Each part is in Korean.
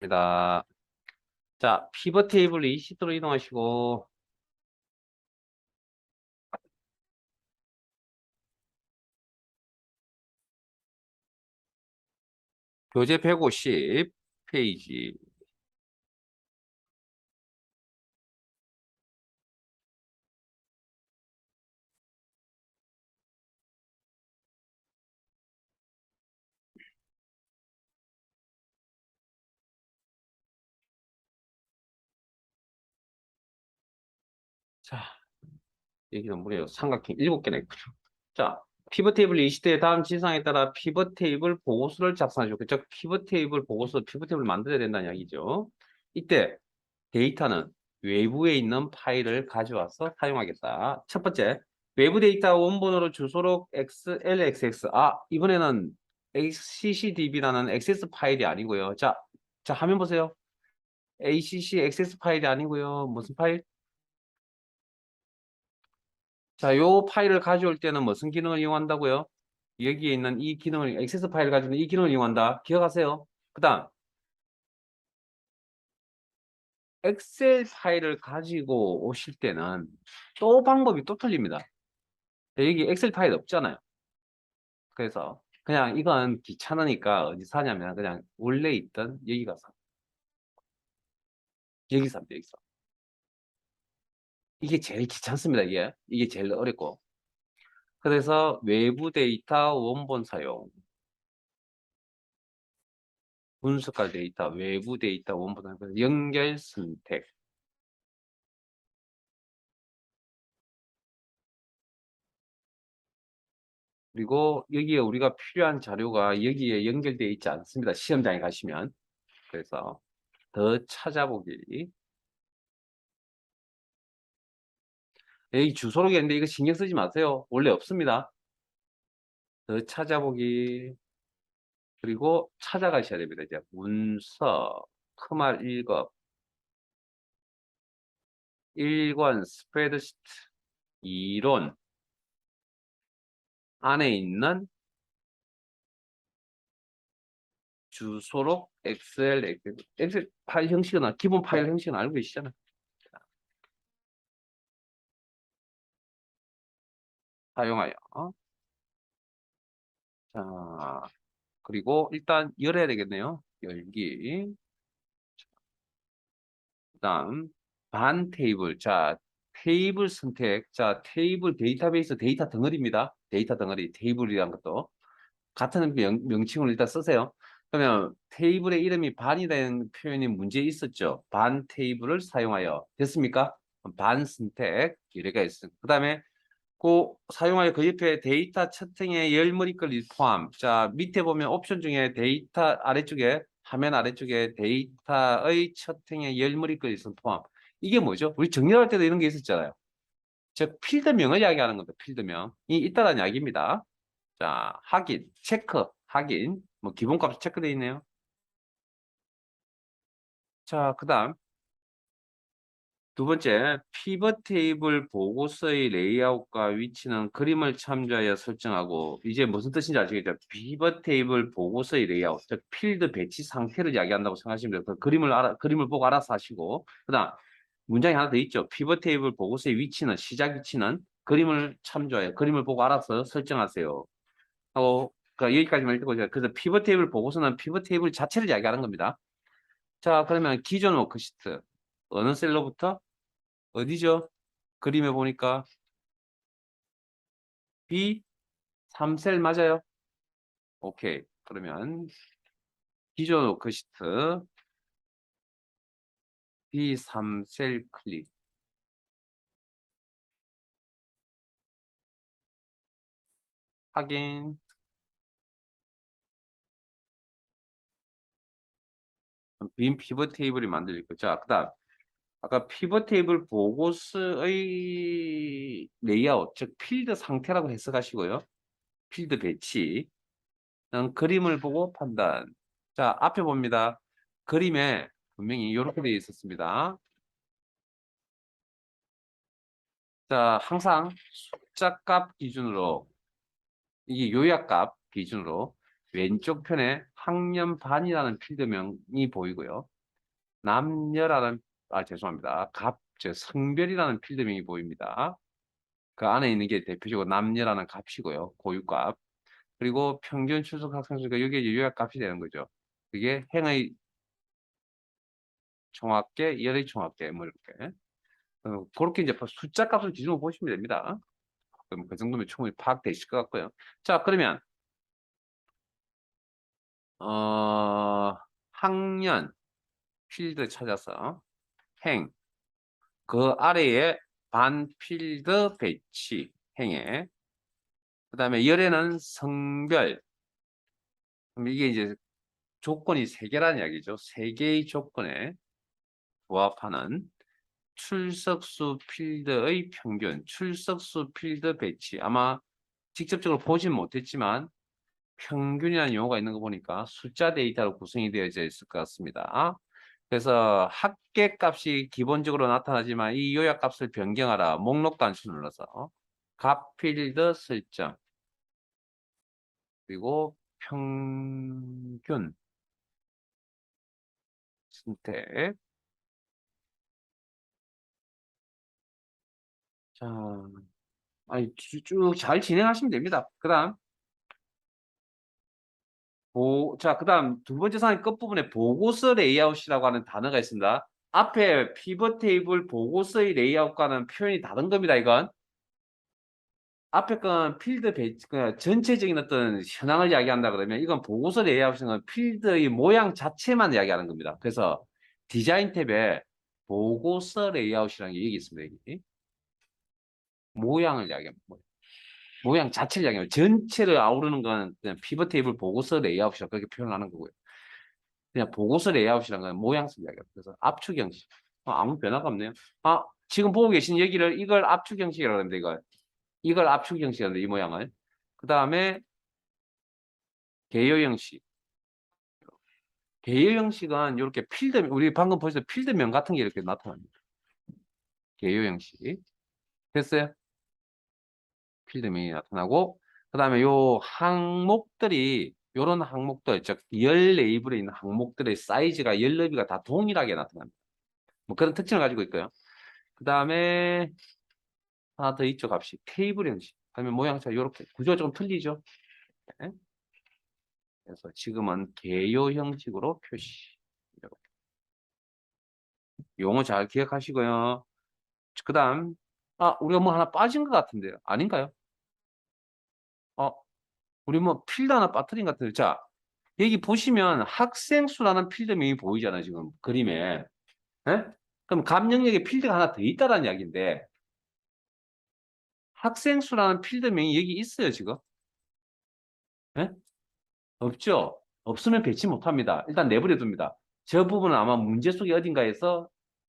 입니다. 자, 피벗 테이블 이 시트로 이동하시고, 교재 150 페이지. 자, 여기는 무려 삼각형 7개나 있고요. 자, 피벗 테이블 이 시트의 다음 지상에 따라 피벗 테이블 보고서를 작성하시고, 그쵸? 피벗 테이블 보고서, 피벗 테이블 만들어야 된다는 이야기죠. 이때 데이터는 외부에 있는 파일을 가져와서 사용하겠다. 첫 번째, 외부 데이터 원본으로 주소록 XLXX. 이번에는 CCDB라는 XS 파일이 아니고요. 자, 화면 보세요. ACC XS 파일이 아니고요. 무슨 파일? 자, 요 파일을 가져올 때는 무슨 기능을 이용한다고요? 여기에 있는 이 기능을, XS 파일을 가지고 있는 이 기능을 이용한다. 기억하세요. 그 다음, 엑셀 파일을 가지고 오실 때는 또 방법이 또 틀립니다. 여기 엑셀 파일 없잖아요. 그래서 그냥 이건 귀찮으니까 어디 사냐면 그냥 원래 있던 여기 가서 여기 삽니다. 여기서. 이게 제일 귀찮습니다. 이게 제일 어렵고. 그래서 외부 데이터 원본 사용, 분석할 데이터, 외부 데이터 원본 사용, 연결 선택. 그리고 여기에 우리가 필요한 자료가 여기에 연결되어 있지 않습니다. 시험장에 가시면. 그래서 더 찾아보기. 여기 주소록이 있는데 이거 신경 쓰지 마세요. 원래 없습니다. 더 찾아보기. 그리고 찾아가셔야 됩니다. 이제 문서, 크말 1급, 1권 스프레드시트, 이론 안에 있는 주소록 엑셀 파일 형식은 기본 파일 형식은 알고 계시잖아요. 사용하여. 자, 그리고 일단 열어야 되겠네요. 열기. 그다음 반 테이블. 자, 테이블 선택. 자, 테이블 데이터베이스 데이터 덩어리입니다. 데이터 덩어리 테이블이란 것도 같은 명칭을 일단 쓰세요. 그러면 테이블의 이름이 반이라는 표현이 문제 있었죠. 반 테이블을 사용하여 됐습니까? 반 선택 기회가 있습니다. 그 다음에 사용하여 그 옆에 데이터 채팅의 열머리글 포함. 자, 밑에 보면 옵션 중에 데이터 아래쪽에 화면 아래쪽에 데이터의 채팅의 열머리글 있음 포함. 이게 뭐죠? 우리 정렬할 때도 이런 게 있었잖아요. 즉 필드명을 이야기하는 겁니다. 필드명이 있다는 이야기입니다. 자, 확인, 체크, 확인. 뭐 기본값이 체크되어 있네요. 자, 그다음 두 번째, 피벗 테이블 보고서의 레이아웃과 위치는 그림을 참조하여 설정하고, 이제 무슨 뜻인지 아시겠죠? 피벗 테이블 보고서의 레이아웃, 즉 필드 배치 상태를 이야기한다고 생각하시면 돼요. 그 그림을 보고 알아서 하시고, 그다음 문장이 하나 더 있죠. 피벗 테이블 보고서의 위치는 시작 위치는 그림을 참조하여 그림을 보고 알아서 설정하세요. 하고, 그러니까 여기까지만 읽어보세요. 그래서 피벗 테이블 보고서는 피벗 테이블 자체를 이야기하는 겁니다. 자, 그러면 기존 워크시트 어느 셀로부터 어디죠? 그림에 보니까 B3셀 맞아요? 오케이. 그러면 기존 워크시트 B3셀 클릭. 확인. 빈 피벗 테이블이 만들어졌고. 자, 그 다음. 아까 피벗 테이블 보고서의 레이아웃, 즉 필드 상태라고 해석하시고요. 필드 배치. 그림을 보고 판단. 자, 앞에 봅니다. 그림에 분명히 이렇게 되어 있었습니다. 자, 항상 숫자값 기준으로, 이게 요약값 기준으로 왼쪽 편에 학년반이라는 필드명이 보이고요. 남녀라는, 죄송합니다. 성별이라는 필드명이 보입니다. 그 안에 있는 게 대표적으로 남녀라는 값이고요. 고유값. 그리고 평균 출석 학생 수가 여기에 요약값이 되는 거죠. 그게 행의 총합계, 열의 총합계, 뭐 이렇게. 그렇게 이제 숫자 값을 기준으로 보시면 됩니다. 그럼 그 정도면 충분히 파악되실 것 같고요. 자, 그러면, 학년, 필드 찾아서 행, 그 아래에 반 필드 배치, 행에, 그 다음에 열에는 성별, 그럼 이게 이제 조건이 세 개라는 이야기죠. 세 개의 조건에 부합하는 출석수 필드의 평균, 출석수 필드 배치. 아마 직접적으로 보진 못했지만 평균이라는 용어가 있는 거 보니까 숫자 데이터로 구성이 되어져 있을 것 같습니다. 그래서 합계값이 기본적으로 나타나지만 이 요약값을 변경하라. 목록 단수 눌러서 값 필드 설정 그리고 평균 선택. 자, 아니 쭉 잘 진행하시면 됩니다. 그다음 그다음 두 번째 상의 끝부분에 보고서 레이아웃이라고 하는 단어가 있습니다. 앞에 피벗 테이블 보고서의 레이아웃과는 표현이 다른 겁니다. 이건 앞에 건 필드 배치, 전체적인 어떤 현황을 이야기한다 그러면 이건 보고서 레이아웃은 필드의 모양 자체만 이야기하는 겁니다. 그래서 디자인 탭에 보고서 레이아웃이라는 게 여기 있습니다. 여기. 모양을 이야기합니다. 모양 자체를 이야기합니다. 전체를 아우르는 건 그냥 피벗 테이블 보고서 레이아웃이라고 그렇게 표현하는 거고요. 그냥 보고서 레이아웃이라는 건 모양식 이야기예요. 그래서 압축 형식. 아무 변화가 없네요. 지금 보고 계신 얘기를 이걸 압축 형식이라고 하는데 이걸 압축 형식이라는데 이 모양을. 그 다음에 개요 형식. 개요 형식은 이렇게 우리 방금 보셨던 필드명 같은 게 이렇게 나타납니다. 개요 형식. 됐어요? 필드명이 나타나고 그 다음에 요 항목들이 요런 항목들, 즉 열 레이블에 있는 항목들의 사이즈가 열 너비가 다 동일하게 나타납니다. 뭐 그런 특징을 가지고 있고요. 그 다음에 하나 더 있죠, 값이. 테이블 형식. 그러면 모양차 이렇게 구조가 좀 틀리죠. 네. 그래서 지금은 개요 형식으로 표시. 이렇게. 용어 잘 기억하시고요. 그 다음, 우리가 뭐 하나 빠진 것 같은데요. 아닌가요? 어, 우리 뭐 필드 하나 빠뜨린 것 같은데. 자, 여기 보시면 학생 수라는 필드명이 보이잖아요, 지금 그림에. 네? 그럼 감영역에 필드가 하나 더 있다라는 이야기인데, 학생 수라는 필드명이 여기 있어요, 지금. 네? 없죠? 없으면 배치 못합니다. 일단 내버려 둡니다. 저 부분은 아마 문제 속에 어딘가에서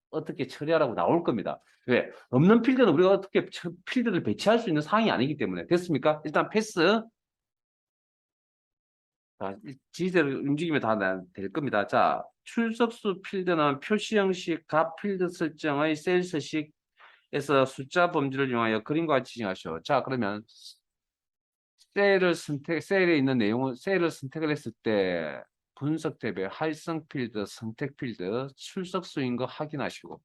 어떻게 처리하라고 나올 겁니다. 왜? 없는 필드는 우리가 어떻게 필드를 배치할 수 있는 상황이 아니기 때문에. 됐습니까? 일단 패스. 자, 지시대로 움직이면 다 될 겁니다. 자, 출석수 필드는 표시 형식 값 필드 설정의 셀서식에서 숫자 범주를 이용하여 그림과 같이 지정하시오. 자, 그러면 셀에 있는 내용을, 셀을 선택을 했을 때 분석 탭에 활성 필드, 선택 필드, 출석수인 거 확인하시고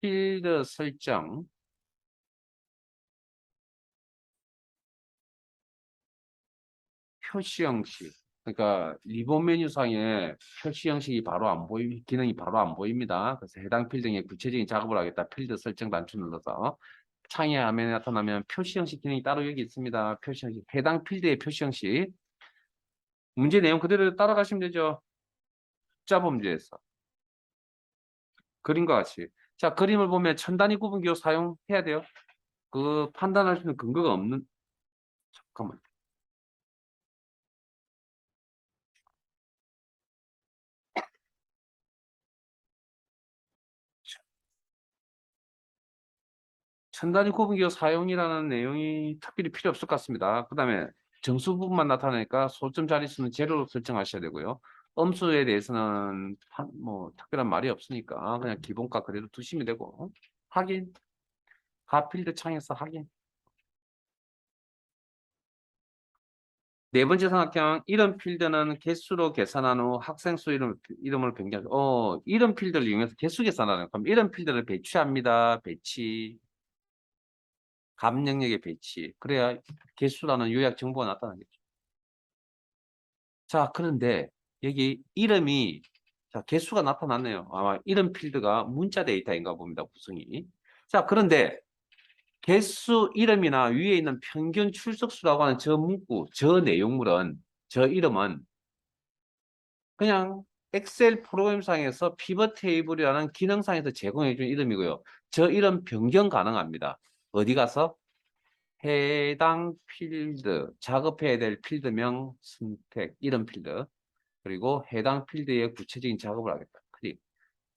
필드 설정, 표시 형식. 그러니까 리본 메뉴상에 표시 형식이 바로 안 기능이 바로 안 보입니다. 그래서 해당 필드에 구체적인 작업을 하겠다. 필드 설정 단추 눌러서 창의 화면에 나타나면 표시 형식 기능이 따로 여기 있습니다. 표시 형식, 해당 필드의 표시 형식. 문제 내용 그대로 따라가시면 되죠. 숫자 범주에서. 그림과 같이. 자, 그림을 보면 천 단위 구분기호 사용해야 돼요. 그 판단할 수 있는 근거가 없는, 잠깐만. 천 단위 구분기호 사용이라는 내용이 특별히 필요 없을 것 같습니다. 그 다음에 정수 부분만 나타나니까 소점 자릿수는 제로로 설정하셔야 되고요. 음수에 대해서는 뭐 특별한 말이 없으니까 그냥 기본값 그대로 두시면 되고 확인, 가필드 창에서 확인. 네 번째 삼각형 이름 필드는 개수로 계산한 후 학생 수 이름을 변경. 이름 필드를 이용해서 개수 계산하는. 그럼 이름 필드를 배치합니다. 배치. 값 영역의 배치. 그래야 개수라는 요약 정보가 나타나겠죠. 자, 그런데 여기 이름이 자, 개수가 나타났네요. 아마 이름 필드가 문자 데이터인가 봅니다. 구성이. 자, 그런데 개수 이름이나 위에 있는 평균 출석수라고 하는 저 문구, 저 내용물은 저 이름은 그냥 엑셀 프로그램상에서 피벗 테이블이라는 기능상에서 제공해 준 이름이고요. 저 이름 변경 가능합니다. 어디 가서? 해당 필드, 작업해야 될 필드명 선택, 이름 필드, 그리고 해당 필드의 구체적인 작업을 하겠다. 클릭.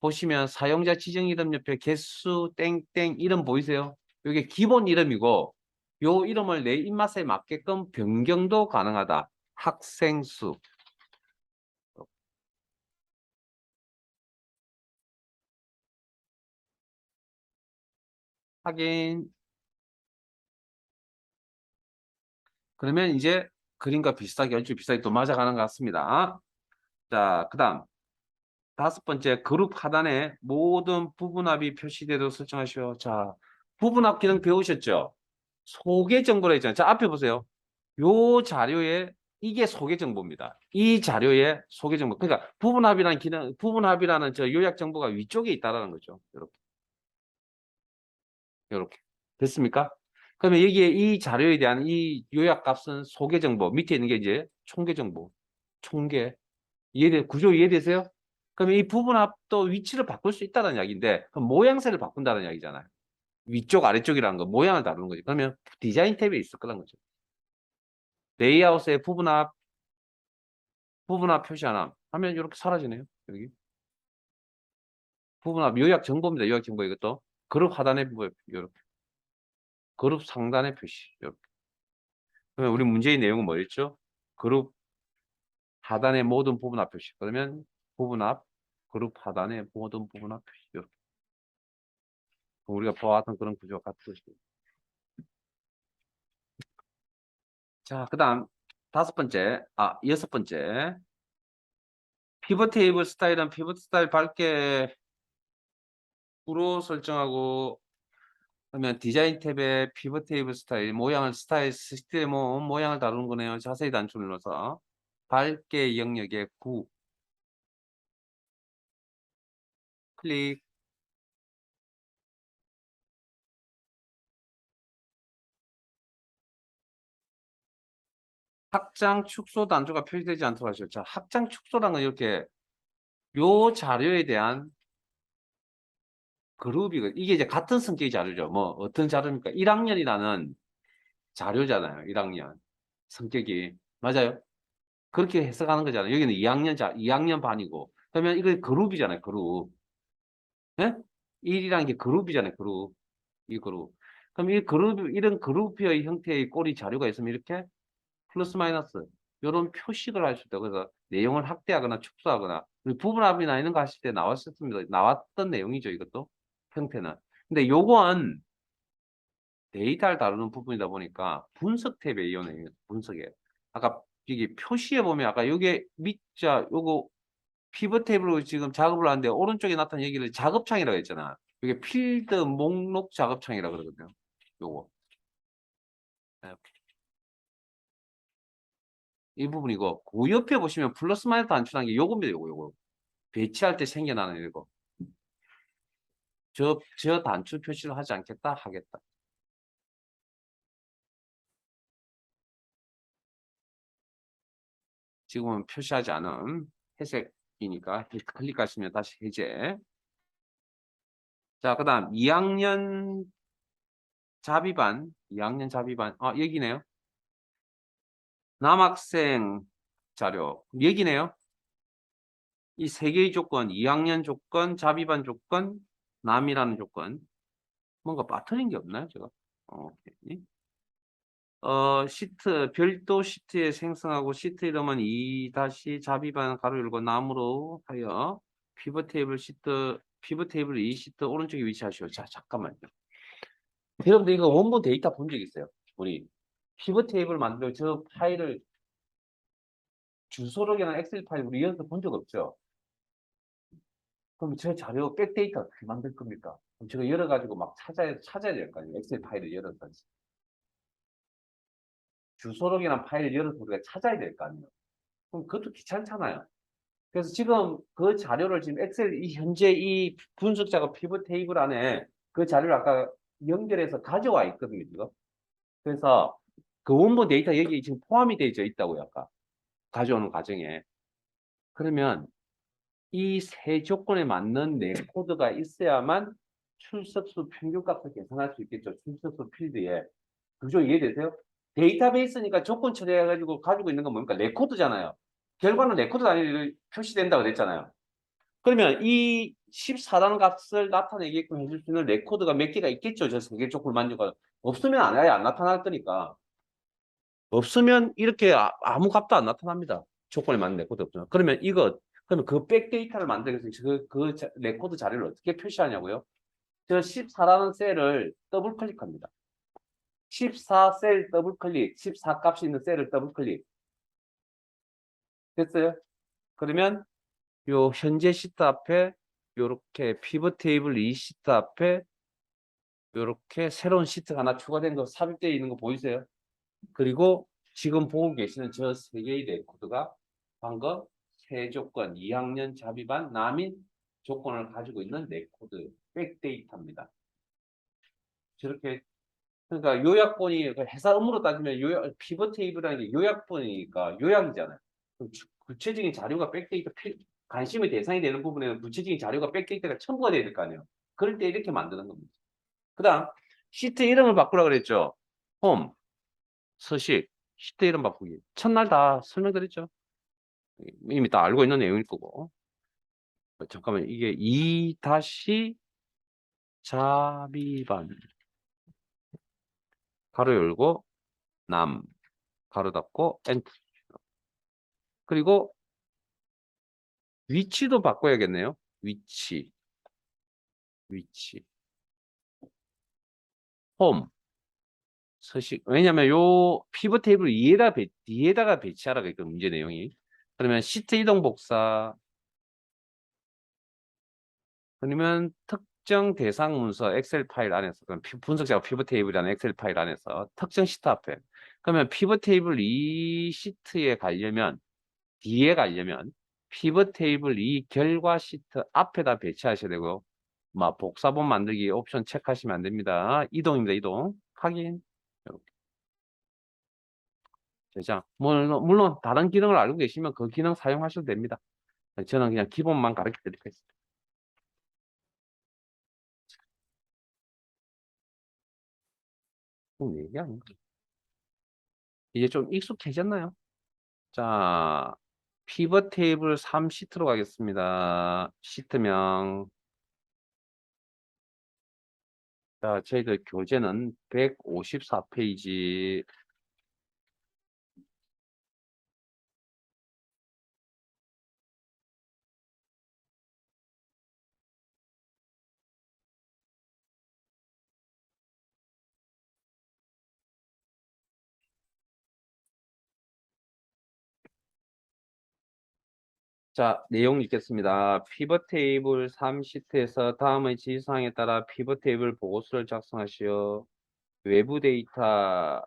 보시면 사용자 지정 이름 옆에 개수 땡땡 이름 보이세요? 이게 기본 이름이고 요 이름을 내 입맛에 맞게끔 변경도 가능하다. 학생 수. 확인. 그러면 이제 그림과 비슷하게 얼추 비슷하게 또 맞아가는 것 같습니다. 자, 그 다음 다섯 번째 그룹 하단에 모든 부분합이 표시되도록 설정하시오. 자, 부분합 기능 배우셨죠? 소개 정보라 했잖아요. 자, 앞에 보세요. 요 자료에 이게 소개 정보입니다. 이 자료에 소개 정보. 그러니까 부분합이라는 기능, 부분합이라는 저 요약 정보가 위쪽에 있다라는 거죠. 이렇게. 이렇게. 됐습니까? 그러면 여기에 이 자료에 대한 이 요약 값은 소개 정보. 밑에 있는 게 이제 총계 정보. 총계. 구조 이해되세요? 그러면 이 부분합도 위치를 바꿀 수 있다는 이야기인데, 그럼 모양새를 바꾼다는 이야기잖아요. 위쪽, 아래쪽이라는 거, 모양을 다루는 거지. 그러면 디자인 탭에 있을 거란 거죠. 레이아웃에 부분합 표시 하나 하면 이렇게 사라지네요. 여기. 부분합 요약 정보입니다. 요약 정보 이것도. 그룹 하단에 보여. 이렇게. 그룹 상단에 표시. 이렇게. 그러면 우리 문제의 내용은 뭐였죠? 그룹 하단의 모든 부분합 표시. 그러면 부분합, 그룹 하단의 모든 부분합 표시. 이렇게. 우리가 보았던 그런 구조가 같은 것이죠. 자, 그 다음 여섯 번째. 피벗 테이블 스타일은 피벗 스타일 밝게 구로 설정하고 그러면 디자인 탭에 피벗 테이블 스타일 모양을 스타일 시스템 모양을 다루는 거네요. 자세히 단추 눌러서 밝게 영역에 9 클릭. 확장 축소 단추가 표시되지 않도록 하시죠. 자, 확장 축소라는 건 이렇게 요 자료에 대한 그룹이 이게 이제 같은 성격의 자료죠. 뭐 어떤 자료입니까? 1학년이라는 자료잖아요. 1학년 성격이 맞아요. 그렇게 해석하는 거잖아요. 여기는 2학년 반이고 그러면 이거 그룹이잖아요. 그룹. 예? 1이라는 게 그룹이잖아요. 그룹. 이 그룹. 그럼 이 그룹 이런 그룹의 형태의 꼬리 자료가 있으면 이렇게 플러스 마이너스 이런 표식을 할 수 있다. 그래서 내용을 확대하거나 축소하거나 부분합이나 이런 거 하실 때 나왔었습니다. 나왔던 내용이죠. 이것도 형태는. 근데 요건 데이터를 다루는 부분이다 보니까 분석 탭에 이용해요. 분석에. 아까 여기 표시에 보면 아까 요게 밑자 요거 피벗 탭으로 지금 작업을 하는데 오른쪽에 나타난 여기를 작업창이라고 했잖아. 이게 필드 목록 작업창이라고 그러거든요. 요거. 네. 이 부분이고 그 옆에 보시면 플러스 마이너스 단추란 게 요겁니다. 요거. 배치할 때 생겨나는 이거. 저 단추 표시를 하지 않겠다 하겠다. 지금은 표시하지 않은 회색이니까 클릭하시면 다시 해제. 자, 그 다음 2학년 자비반. 여기네요. 남학생 자료. 여기네요. 이 세 개의 조건, 2학년 조건, 자비반 조건, 남이라는 조건. 뭔가 빠뜨린 게 없나요, 제가? 오케이. 시트, 별도 시트에 생성하고 시트 이름은 2 자비반 가로 열고 남으로 하여 피벗 테이블 2 시트 오른쪽에 위치하시오. 자, 잠깐만요. 여러분들 이거 원본 데이터 본 적 있어요? 우리 피벗 테이블 만들고 저 파일을 주소록이나 엑셀 파일 우리 이어서 본 적 없죠? 그럼 저 자료 백데이터 어떻게 만들 겁니까? 그럼 제가 열어가지고 막 찾아야 될 거 아니에요? 엑셀 파일을 열어서. 주소록이나 파일을 열어서 우리가 찾아야 될 거 아니에요? 그럼 그것도 귀찮잖아요. 그래서 지금 그 자료를 지금 엑셀 현재 이 분석 작업 피벗 테이블 안에 그 자료를 아까 연결해서 가져와 있거든요, 지금. 그래서 그 원본 데이터 여기 지금 포함이 되어 있다고요, 아까. 가져오는 과정에. 그러면 이 세 조건에 맞는 내 코드가 있어야만 출석수 평균값을 계산할 수 있겠죠. 출석수 필드에. 그죠? 이해되세요? 데이터베이스니까 조건 처리해가지고 가지고 있는 건 뭡니까? 레코드잖아요. 결과는 레코드 단위로 표시된다고 그랬잖아요. 그러면 이 14라는 값을 나타내게끔 해줄 수 있는 레코드가 몇 개가 있겠죠. 저 세 개 조건을 만족하고. 없으면 아예 안 나타날 거니까. 없으면 이렇게 아무 값도 안 나타납니다. 조건에 맞는 레코드 없으면. 그러면 그 백데이터를 만들기 위해서 레코드 자료를 어떻게 표시하냐고요? 저 14라는 셀을 더블 클릭합니다. 14셀 더블 클릭, 14 값이 있는 셀을 더블 클릭. 됐어요? 그러면 요 현재 시트 앞에 요렇게 피벗 테이블 이 시트 앞에 요렇게 새로운 시트가 하나 추가된 거 삽입되어 있는 거 보이세요? 그리고 지금 보고 계시는 저 세 개의 레코드가 방금 세 조건 2학년 자비반 남인 조건을 가지고 있는 레코드 백데이터입니다. 저렇게 그러니까 요약본이 회사 업무로 따지면 피벗 테이블이라는 게 요약본이니까 요약이잖아요. 구체적인 자료가 백데이터 관심의 대상이 되는 부분에는 구체적인 자료가 백데이터가 첨부가 돼야 될 거 아니에요. 그럴 때 이렇게 만드는 겁니다. 그다음 시트 이름을 바꾸라 그랬죠. 홈, 서식, 시트 이름 바꾸기. 첫날 다 설명드렸죠. 이미 다 알고 있는 내용일 거고. 잠깐만 이게 2 다시 자비반 가로 열고 남 가로 닫고 엔터. 그리고 위치도 바꿔야겠네요. 위치. 홈. 서식. 왜냐면 요 피벗 테이블 뒤에다가 배치하라고 했거든, 문제 내용이. 그러면 시트 이동 복사. 그러면 특정 대상 문서 엑셀 파일 안에서, 그럼 분석 작업 피벗 테이블이라는 엑셀 파일 안에서 특정 시트 앞에. 그러면 피벗 테이블 이 시트에 가려면, 뒤에 가려면 피벗 테이블 이 결과 시트 앞에다 배치하셔야 되고, 막 복사본 만들기 옵션 체크하시면 안 됩니다. 이동입니다, 이동. 확인. 이렇게. 자, 물론 다른 기능을 알고 계시면 그 기능 사용하셔도 됩니다. 저는 그냥 기본만 가르쳐 드리겠습니다. 얘기 아닌가? 이제 좀 익숙해졌나요? 자, 피벗 테이블 3 시트로 가겠습니다. 시트명. 자, 저희들 교재는 154페이지. 자, 내용 읽겠습니다. 피벗 테이블 3 시트에서 다음의 지시사항에 따라 피벗 테이블 보고서를 작성하시어 외부 데이터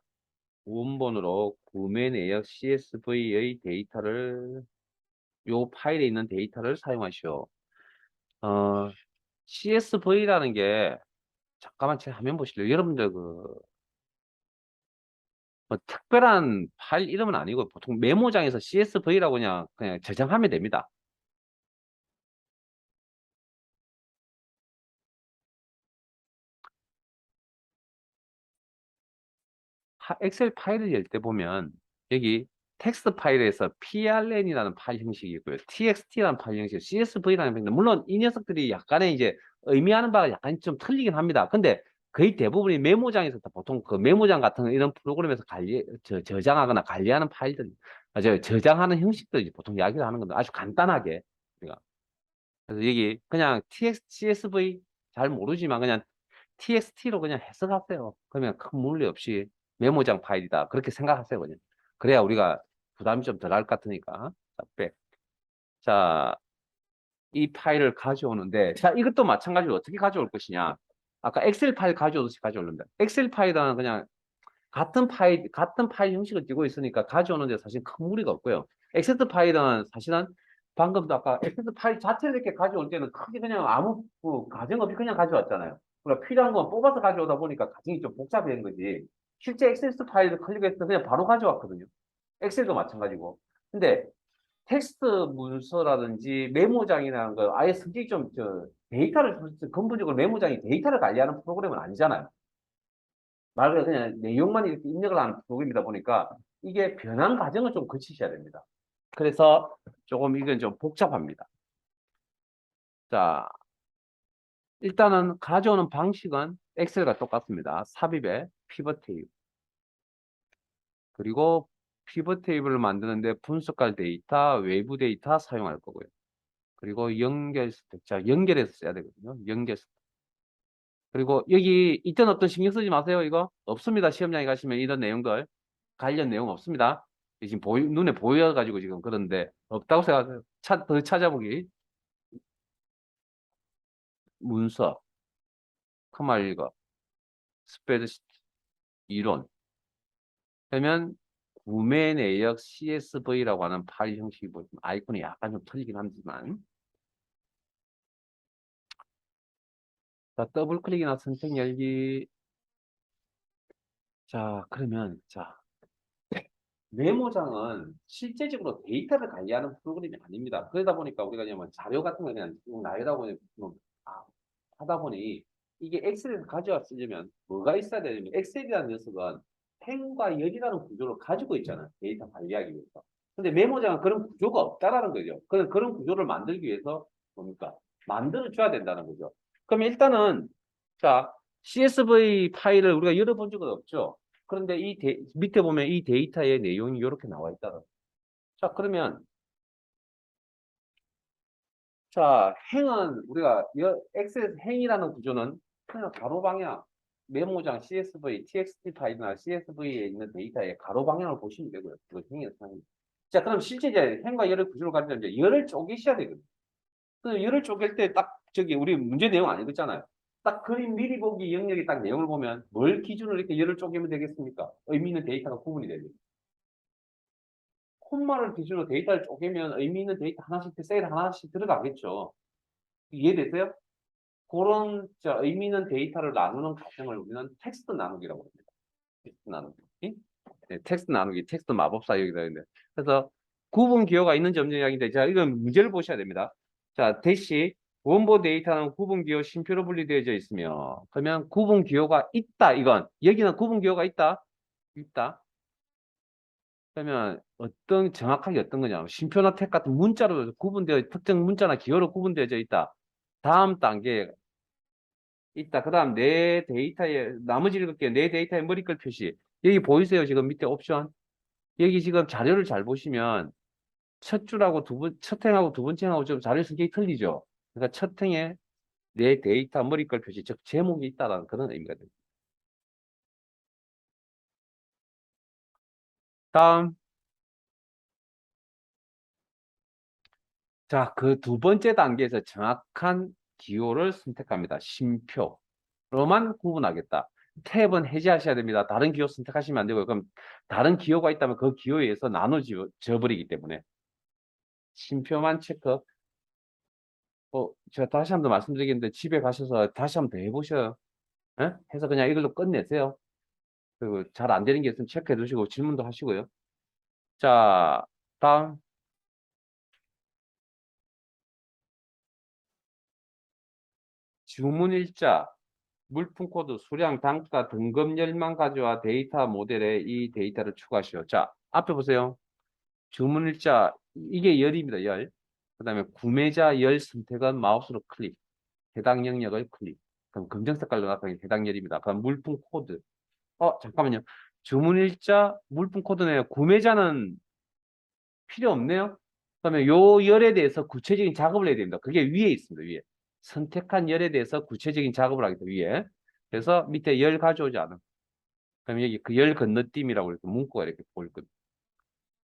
원본으로 구매 내역 CSV의 데이터를 요 파일에 있는 데이터를 사용하시오. CSV라는 게 잠깐만 제 화면 보실래요? 여러분들 뭐 특별한 파일 이름은 아니고 보통 메모장에서 CSV라고 그냥 저장하면 됩니다. 엑셀 파일을 열 때 보면 여기 텍스트 파일에서 PRN이라는 파일 형식이 있고요. TXT라는 파일 형식, CSV라는 파일. 물론 이 녀석들이 약간의 이제 의미하는 바가 약간 좀 틀리긴 합니다. 근데 거의 대부분이 메모장에서 보통 그 메모장 같은 이런 프로그램에서 저장하거나 관리하는 파일들, 저장하는 형식들이 보통 이야기를 하는 건데 아주 간단하게. 그러니까 그래서 여기 그냥 CSV 잘 모르지만 그냥 TXT로 그냥 해석하세요. 그러면 큰 문제 없이 메모장 파일이다. 그렇게 생각하세요, 그냥. 그래야 우리가 부담이 좀 덜 할 것 같으니까. 자, 백. 자, 이 파일을 가져오는데, 자, 이것도 마찬가지로 어떻게 가져올 것이냐. 아까 엑셀 파일 가져오듯이 가져오는데, 엑셀 파일은 그냥 같은 파일 형식을 띄고 있으니까 가져오는데 사실 큰 무리가 없고요. 엑셀 파일은 사실은 방금도 아까 엑셀 파일 자체를 이렇게 가져올 때는 크게 그냥 아무 가정 없이 그냥 가져왔잖아요. 그러니까 필요한 건 뽑아서 가져오다 보니까 가정이 좀 복잡한 거지. 실제 엑셀 파일을 클릭해서 그냥 바로 가져왔거든요. 엑셀도 마찬가지고. 근데 텍스트 문서라든지 메모장이라는 거 아예 성격이 좀 데이터를 근본적으로 메모장이 데이터를 관리하는 프로그램은 아니잖아요. 말 그대로 그냥 내용만 이렇게 입력을 하는 프로그램이다 보니까 이게 변환 과정을 좀 거치셔야 됩니다. 그래서 조금 이건 좀 복잡합니다. 자, 일단은 가져오는 방식은 엑셀과 똑같습니다. 삽입에 피벗 테이블. 그리고 피벗 테이블을 만드는데 분석할 데이터, 외부 데이터 사용할 거고요. 그리고 연결 스택. 자, 연결해서 써야 되거든요. 연결 스택. 그리고 여기 있든 없든 신경 쓰지 마세요. 이거 없습니다. 시험장에 가시면 이런 내용들 관련 내용 없습니다. 지금 눈에 보여가지고 지금 그런데 없다고 생각해요. 더 찾아보기. 문서, 크말리거, 스프레드시트, 이론. 그러면 구매 내역 CSV라고 하는 파일 형식이 보이면 아이콘이 약간 좀 틀리긴 하지만 자, 더블 클릭이나 선택 열기. 자, 그러면 자, 메모장은 실제적으로 데이터를 관리하는 프로그램이 아닙니다. 그러다 보니까 우리가 그냥 뭐 자료 같은 거 그냥 나열하다 보니 하다 보니 이게 엑셀에서 가져와 쓰려면 뭐가 있어야 되냐면 엑셀이라는 녀석은 행과 열이라는 구조를 가지고 있잖아요. 데이터 관리하기 위해서. 근데 메모장은 그런 구조가 없다라는 거죠. 그런 구조를 만들기 위해서 뭡니까? 만들어 줘야 된다는 거죠. 그럼 일단은 자, CSV 파일을 우리가 열어본 적은 없죠. 그런데 밑에 보면 이 데이터의 내용이 이렇게 나와 있다. 자, 그러면 자, 행은 우리가 엑셀 행이라는 구조는 그냥 가로 방향, 메모장 CSV, TXT 파일이나 CSV에 있는 데이터의 가로 방향을 보시면 되고요. 그거 행의 상황. 자, 그럼 실제 이제 행과 열의 구조를 가지면 이제 열을 쪼개셔야 되거든요. 그 열을 쪼갤 때 딱 저기 우리 문제 내용 안 읽었잖아요. 딱 그림 미리 보기 영역에 딱 내용을 보면 뭘 기준으로 이렇게 열을 쪼개면 되겠습니까? 의미 있는 데이터가 구분이 되죠. 콤마를 기준으로 데이터를 쪼개면 의미 있는 데이터 하나씩, 셀 하나씩 들어가겠죠. 이해되세요? 그런 의미 있는 데이터를 나누는 과정을 우리는 텍스트 나누기라고 합니다. 텍스트 나누기. 네, 텍스트 나누기, 텍스트 마법사역이다. 그래서 구분 기호가 있는지 없는지 이야기인데, 자, 이건 문제를 보셔야 됩니다. 자, 대시 원본 데이터는 구분 기호 쉼표로 분리되어져 있으며, 그러면 구분 기호가 있다. 이건 여기는 구분 기호가 있다. 있다. 그러면 정확하게 어떤 거냐? 쉼표나 택 같은 문자로 구분되어 특정 문자나 기호로 구분되어져 있다. 다음 단계 있다. 그 다음 내 데이터에 나머지 읽을게요. 내 데이터에 머리글 표시. 여기 보이세요? 지금 밑에 옵션. 여기 지금 자료를 잘 보시면 첫 줄하고 첫 행하고 두 번째 행하고 좀 자료 성격이 틀리죠. 그러니까 첫 행에 내 데이터 머리글 표시, 즉 제목이 있다라는 그런 의미가 됩니다. 다음. 자, 그 두 번째 단계에서 정확한 기호를 선택합니다. 쉼표. 로만 구분하겠다. 탭은 해제하셔야 됩니다. 다른 기호 선택하시면 안 되고요. 그럼 다른 기호가 있다면 그 기호에 의해서 나눠져 버리기 때문에 쉼표만 체크. 제가 다시 한 번 말씀드리겠는데 집에 가셔서 다시 한 번 더 해보셔요. 예? 해서 그냥 이걸로 끝내세요. 그리고 잘 안 되는 게 있으면 체크해 두시고 질문도 하시고요. 자, 다음 주문일자, 물품코드, 수량, 단가, 등급열만 가져와 데이터 모델에 이 데이터를 추가하시오. 자, 앞에 보세요. 주문일자, 이게 열입니다. 열. 그 다음에 구매자 열 선택은 마우스로 클릭. 해당 영역을 클릭. 그럼 검정 색깔로 나타나는 해당 열입니다. 그럼 물품 코드. 잠깐만요. 주문일자, 물품 코드네요. 구매자는 필요 없네요. 그러면 요 열에 대해서 구체적인 작업을 해야 됩니다. 그게 위에 있습니다. 위에. 선택한 열에 대해서 구체적인 작업을 하겠다. 위에. 그래서 밑에 열 가져오지 않음. 그럼 여기 그 열 건너뛰기라고 이렇게 문구가 이렇게 보일 겁니다.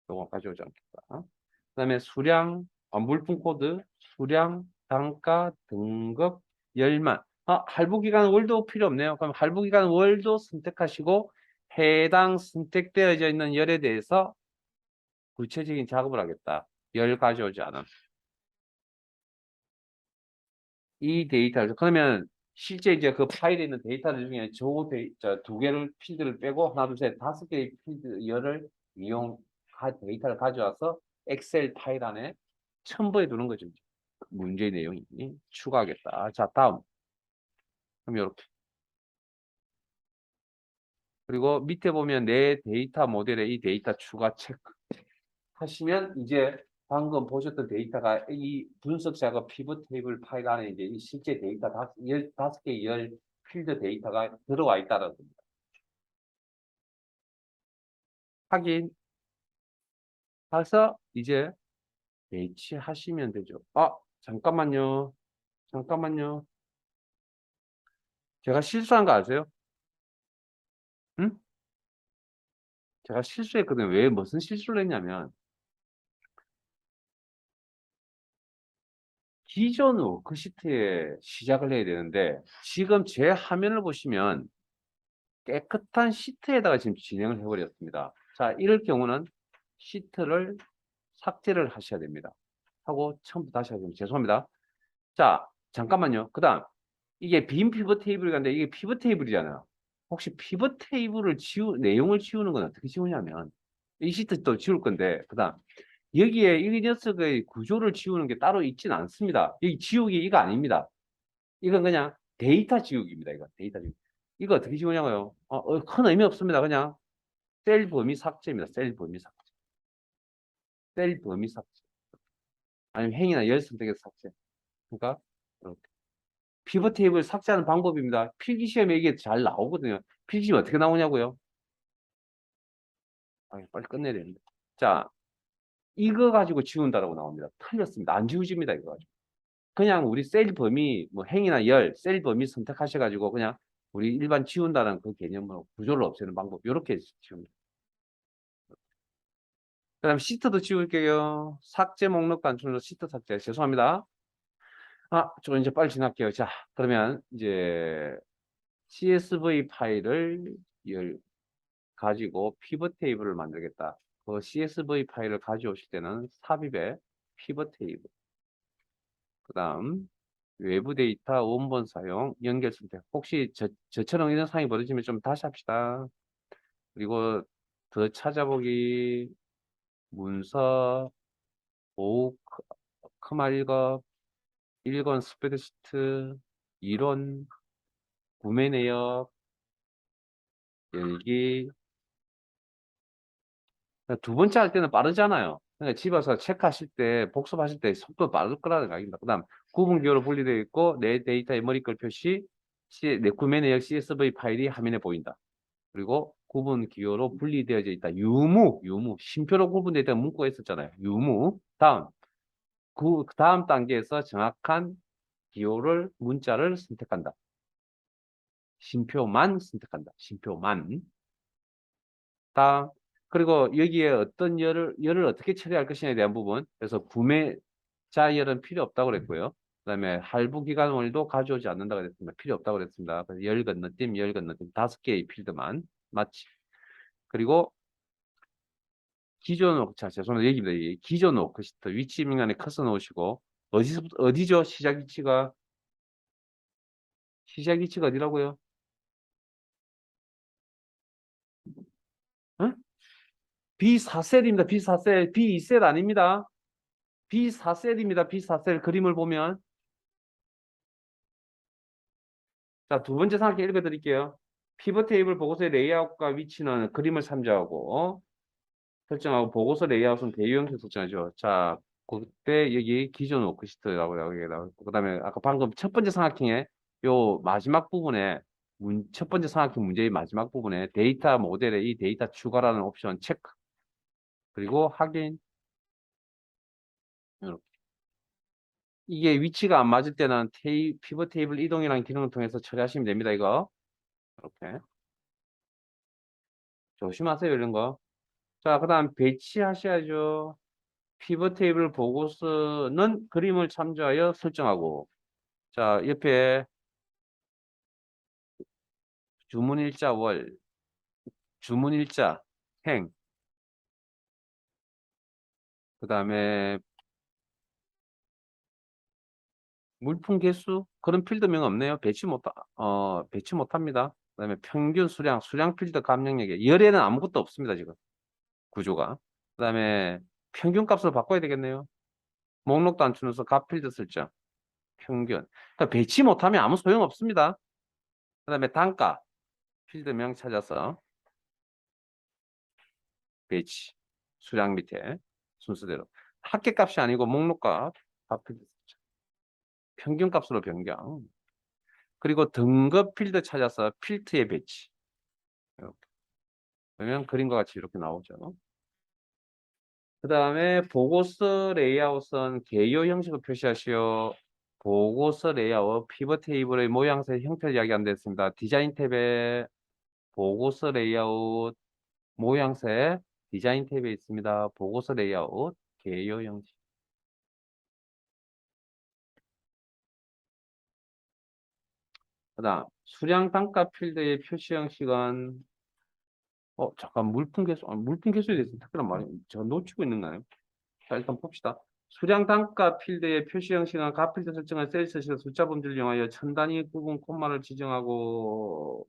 요거 가져오지 않겠다. 그다음에 수량, 물품 코드, 수량, 단가, 등급, 열만. 할부 기간 월도 필요 없네요. 그럼 할부 기간 월도 선택하시고 해당 선택되어져 있는 열에 대해서 구체적인 작업을 하겠다. 열 가져오지 않아. 이 데이터를 그러면 실제 이제 그 파일에 있는 데이터들 중에 두 개를 필드를 빼고 하나, 둘, 셋, 다섯 개의 필드 열을 데이터를 가져와서 엑셀 파일 안에 첨부해 두는 거죠. 문제의 내용이 추가하겠다. 자, 다음. 그럼 이렇게. 그리고 밑에 보면 내 데이터 모델에 이 데이터 추가 체크 하시면 이제 방금 보셨던 데이터가 이 분석 작업 피벗 테이블 파일 안에 이제 이 실제 데이터 다섯 개 열 필드 데이터가 들어와 있다는 겁니다. 확인해서 이제 배치하시면 되죠. 잠깐만요. 잠깐만요. 제가 실수한 거 아세요? 응? 제가 실수했거든요. 왜 무슨 실수를 했냐면 기존 워크시트에 시작을 해야 되는데 지금 제 화면을 보시면 깨끗한 시트에다가 지금 진행을 해버렸습니다. 자, 이럴 경우는 시트를 삭제를 하셔야 됩니다. 하고 처음부터 다시 하시면 죄송합니다. 자, 잠깐만요. 그 다음 이게 빈 피벗 테이블이 간데 이게 피벗 테이블이잖아요. 혹시 피벗 테이블을 내용을 지우는 건 어떻게 지우냐면 이 시트 또 지울 건데 그 다음 여기에 이 녀석의 구조를 지우는 게 따로 있지는 않습니다. 여기 지우기 이거 아닙니다. 이건 그냥 데이터 지우기입니다. 이거 데이터 지우기. 이거 어떻게 지우냐고요? 큰 의미 없습니다. 그냥 셀 범위 삭제입니다. 셀 범위 삭제. 셀 범위 삭제. 아니면 행이나 열 선택해서 삭제. 그러니까 이렇게. 피벗 테이블 삭제하는 방법입니다. 필기시험에 이게 잘 나오거든요. 필기시험 어떻게 나오냐고요? 빨리 끝내야 되는데. 자, 이거 가지고 지운다라고 나옵니다. 틀렸습니다. 안 지워집니다. 이거 가지고. 그냥 우리 셀 범위, 뭐 행이나 열, 셀 범위 선택하셔가지고 그냥 우리 일반 지운다는 그 개념으로 구조를 없애는 방법. 이렇게 지웁니다. 그 다음 시트도 지울게요. 삭제 목록 간출로 시트 삭제. 죄송합니다. 저 이제 빨리 지날게요. 자, 그러면 이제 CSV 파일을 가지고 피벗 테이블을 만들겠다. 그 CSV 파일을 가져오실 때는 삽입에 피벗 테이블. 그 다음 외부 데이터 원본 사용 연결 선택. 혹시 저처럼 이런 상황이 벌어지면 좀 다시 합시다. 그리고 더 찾아보기 문서 보호 크마 읽업 1권 스프레드시트 이론 구매 내역 열기 두 번째 할 때는 빠르잖아요. 그러니까 집에 와서 체크하실 때 복습하실 때 속도 빠를 거라는 생각입니다. 그 다음 구분 기호로 분리되어 있고 내 데이터의 머리글 표시 내 구매 내역 CSV 파일이 화면에 보인다. 그리고 구분 기호로 분리되어져 있다. 유무 쉼표로 구분되어 있다는 문구가 있었잖아요. 유무 다음 그 다음 단계에서 정확한 기호를 문자를 선택한다. 쉼표만 선택한다. 쉼표만. 다음 그리고 여기에 어떤 열을 어떻게 처리할 것이냐에 대한 부분. 그래서 구매자 열은 필요 없다고 그랬고요. 그다음에 할부 기간월도 가져오지 않는다고 그랬습니다. 필요 없다고 그랬습니다. 그래서 열 건너뛰기 다섯 개의 필드만 마치. 그리고 죄송합니다. 여기입니다. 기존 워크시트 위치 명단에 커서 놓으시고 어디죠? 시작 위치가 어디라고요? 어? B4셀입니다. B4셀. B2셀 아닙니다. B4셀입니다. B4셀 그림을 보면 자, 두 번째 상황 읽어 드릴게요. 피벗 테이블 보고서의 레이아웃과 위치는 그림을 참조하고 설정하고 보고서 레이아웃은 대유형식 설정하죠. 자, 그때 여기 기존 워크시트라고 여기 나오고 그다음에 아까 방금 첫 번째 삼각형에 요 마지막 부분에 첫 번째 삼각형 문제의 마지막 부분에 데이터 모델에 이 데이터 추가라는 옵션 체크 그리고 확인 이렇게. 이게 위치가 안 맞을 때는 피벗 테이블 이동이라는 기능을 통해서 처리하시면 됩니다. 이거 이렇게 조심하세요 이런 거. 자, 그 다음 배치하셔야죠. 피벗 테이블 보고서는 그림을 참조하여 설정하고. 자, 옆에 주문일자 월, 주문일자 행, 그 다음에 물품 개수 그런 필드명 없네요. 배치 못합니다. 그다음에 평균 수량 필드 감량력에 열에는 아무것도 없습니다. 지금 구조가. 그다음에 평균 값을 바꿔야 되겠네요. 목록도 안 주면서 값 필드 설정. 평균. 그러니까 배치 못하면 아무 소용 없습니다. 그다음에 단가 필드명 찾아서 배치 수량 밑에 순서대로 합계값이 아니고 목록값 값 필드 설정. 평균 값으로 변경. 그리고 등급 필드 찾아서 필트의 배치. 이렇게. 그러면 그림과 같이 이렇게 나오죠. 그 다음에 보고서 레이아웃은 개요 형식을 표시하시오. 보고서 레이아웃 피벗 테이블의 모양새 형태를 이야기하는 데 있습니다. 디자인 탭에 보고서 레이아웃 모양새 디자인 탭에 있습니다. 보고서 레이아웃 개요 형식. 그 다음 수량 단가 필드의 표시 형식은 잠깐 물품 개수 물품 개수에 대해서 특별한 말이 제가 놓치고 있는가요? 자, 일단 봅시다. 수량 단가 필드의 표시 형식은 각 필드 설정한 셀 서식의 숫자 범주를 이용하여 천 단위 구분 콤마를 지정하고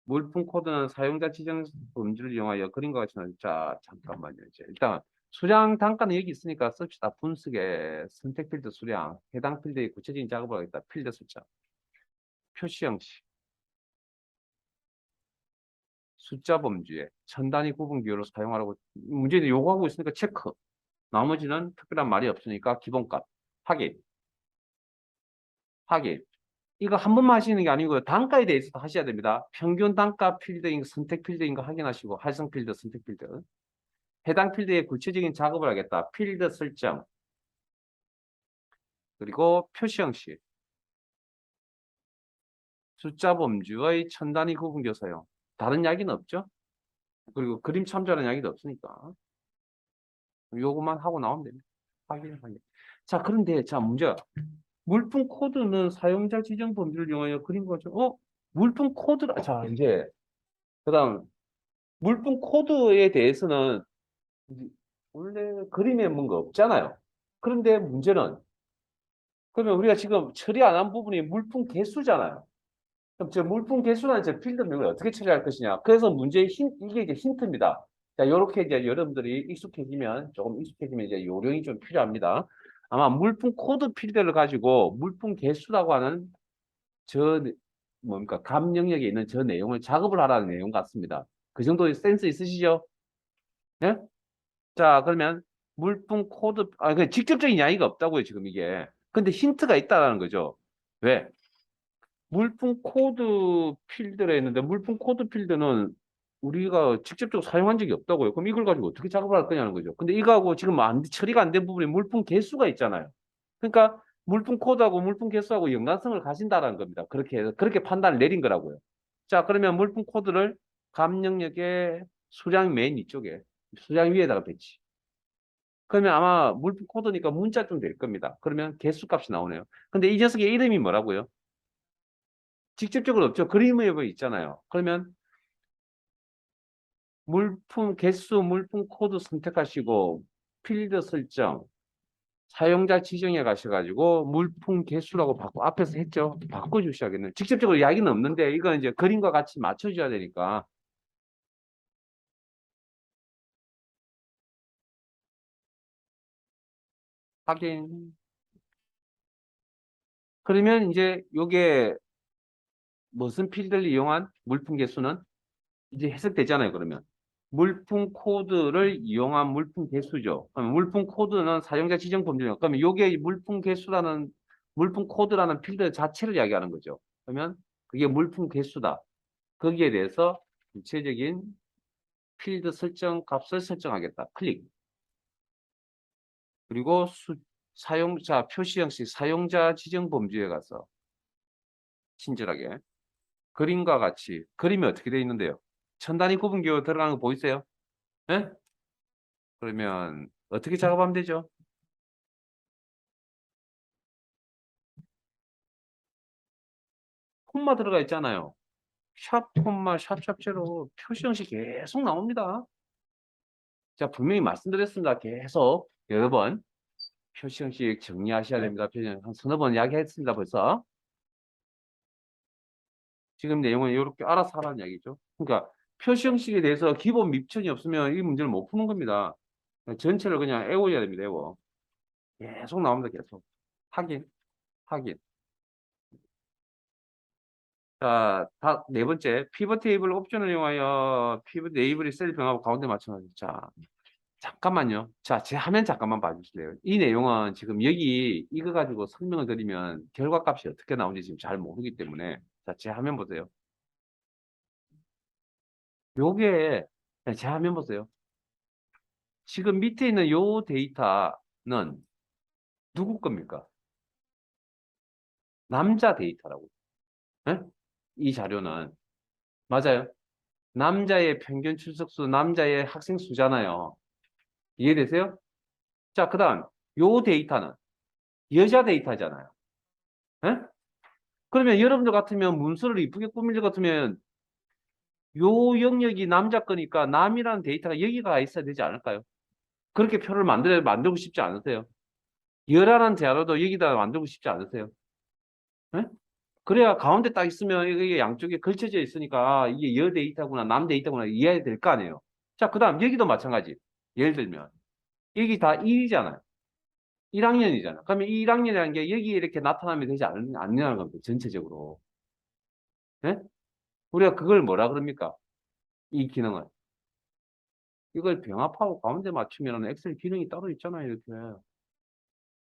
물품 코드는 사용자 지정 범주를 이용하여 그림과 같이 자, 잠깐만요. 이제 일단 수량 단가는 여기 있으니까 씁시다. 분석에 선택 필드 수량, 해당 필드의 구체적인 작업을 하겠다. 필드 숫자, 표시 형식, 숫자 범주에 천 단위 구분 기호로 사용하라고 문제는 요구하고 있으니까 체크. 나머지는 특별한 말이 없으니까 기본값, 확인. 하긴 이거 한 번만 하시는 게 아니고요. 단가에 대해서도 하셔야 됩니다. 평균 단가 필드인 거, 선택 필드인 거 확인하시고 활성 필드, 선택 필드. 해당 필드에 구체적인 작업을 하겠다. 필드 설정. 그리고 표시 형식. 숫자 범주의 천 단위 구분교 사용. 다른 이야기는 없죠? 그리고 그림 참조하는 이야기도 없으니까. 요것만 하고 나오면 됩니다. 확인. 자, 그런데 자, 문제. 물품 코드는 사용자 지정 범주를 이용하여 그림과 물품 코드라. 자, 이제 그다음 물품 코드에 대해서는 원래 그림에 뭔가 없잖아요. 그런데 문제는 그러면 우리가 지금 처리 안 한 부분이 물품 개수잖아요. 그럼 저 물품 개수라는 저 필드명을 어떻게 처리할 것이냐. 그래서 문제의 이게 이제 힌트입니다. 자, 이렇게 이제 여러분들이 조금 익숙해지면 이제 요령이 좀 필요합니다. 아마 물품 코드 필드를 가지고 물품 개수라고 하는 저 뭡니까 감 영역에 있는 저 내용을 작업을 하라는 내용 같습니다. 그 정도 센스 있으시죠? 네? 자, 그러면 물품 코드, 그 직접적인 이야기가 없다고요, 지금 이게. 근데 힌트가 있다라는 거죠. 왜? 물품 코드 필드라 했는데, 물품 코드 필드는 우리가 직접적으로 사용한 적이 없다고요. 그럼 이걸 가지고 어떻게 작업을 할 거냐는 거죠. 근데 이거하고 지금 처리가 안 된 부분이 물품 개수가 있잖아요. 그러니까 물품 코드하고 물품 개수하고 연관성을 가진다라는 겁니다. 그렇게 판단을 내린 거라고요. 자, 그러면 물품 코드를 감 영역의 수량 맨 이쪽에, 수량 위에다가 배치. 그러면 아마 물품 코드니까 문자쯤 될 겁니다. 그러면 개수 값이 나오네요. 근데 이 녀석의 이름이 뭐라고요? 직접적으로 없죠. 그림에 뭐 있잖아요. 그러면 물품 개수, 물품 코드 선택하시고 필드 설정, 사용자 지정에 가셔가지고 물품 개수라고 앞에서 했죠. 바꿔주셔야겠네요. 직접적으로 이야기는 없는데 이건 이제 그림과 같이 맞춰줘야 되니까 확인. 그러면 이제 요게 무슨 필드를 이용한 물품 개수는 이제 해석되잖아요, 그러면. 물품 코드를 이용한 물품 개수죠. 그럼 물품 코드는 사용자 지정 범주예요. 그러면 이게 물품 코드라는 필드 자체를 이야기하는 거죠. 그러면 그게 물품 개수다. 거기에 대해서 구체적인 필드 설정 값을 설정하겠다. 클릭. 그리고 사용자 표시 형식 사용자 지정 범주에 가서 친절하게 그림과 같이 그림이 어떻게 되어 있는데요? 천 단위 구분기호 들어가는 거 보이세요? 예? 그러면 어떻게 작업하면 되죠? 콤마 들어가 있잖아요. 샵, 콤마, 샵, 제로 표시 형식 계속 나옵니다. 자, 분명히 말씀드렸습니다. 계속 여러 번 표시 형식 정리하셔야 됩니다. 표시 형식 한 서너 번 이야기했습니다. 벌써. 지금 내용은 이렇게 알아서 하라는 이야기죠. 그러니까 표시 형식에 대해서 기본 미천이 없으면 이 문제를 못 푸는 겁니다. 전체를 그냥 외워야 됩니다. 외워. 계속 나옵니다. 계속. 확인, 확인. 자, 네 번째. 피벗 테이블 옵션을 이용하여 피벗 네이블이 셀 변화하고 가운데 맞춰가지고. 자, 잠깐만요. 자, 제 화면 잠깐만 봐주실래요? 이 내용은 지금 여기 이거 가지고 설명을 드리면 결과값이 어떻게 나오는지 지금 잘 모르기 때문에. 자, 제 화면 보세요. 요게, 제 화면 보세요. 지금 밑에 있는 요 데이터는 누구 겁니까? 남자 데이터라고. 예? 이 자료는. 맞아요. 남자의 평균 출석수, 남자의 학생 수잖아요. 이해되세요? 자, 그 다음, 요 데이터는 여자 데이터잖아요. 예? 그러면 여러분들 같으면 문서를 이쁘게 꾸밀 것 같으면 요 영역이 남자 거니까 남이라는 데이터가 여기가 있어야 되지 않을까요? 그렇게 표를 만들고 싶지 않으세요? 여라는 자료도 여기다 만들고 싶지 않으세요? 예? 그래야 가운데 딱 있으면 이게 양쪽에 걸쳐져 있으니까 이게 여 데이터구나 남 데이터구나 이해될 거 아니에요. 자, 그 다음 여기도 마찬가지. 예를 들면 여기 다 1이잖아요. 1학년이잖아. 그러면 이 1학년이라는 게 여기 이렇게 나타나면 되지 않느냐는 겁니다. 전체적으로. 예? 우리가 그걸 뭐라 그럽니까? 이 기능을. 이걸 병합하고 가운데 맞추면 엑셀 기능이 따로 있잖아요. 이렇게.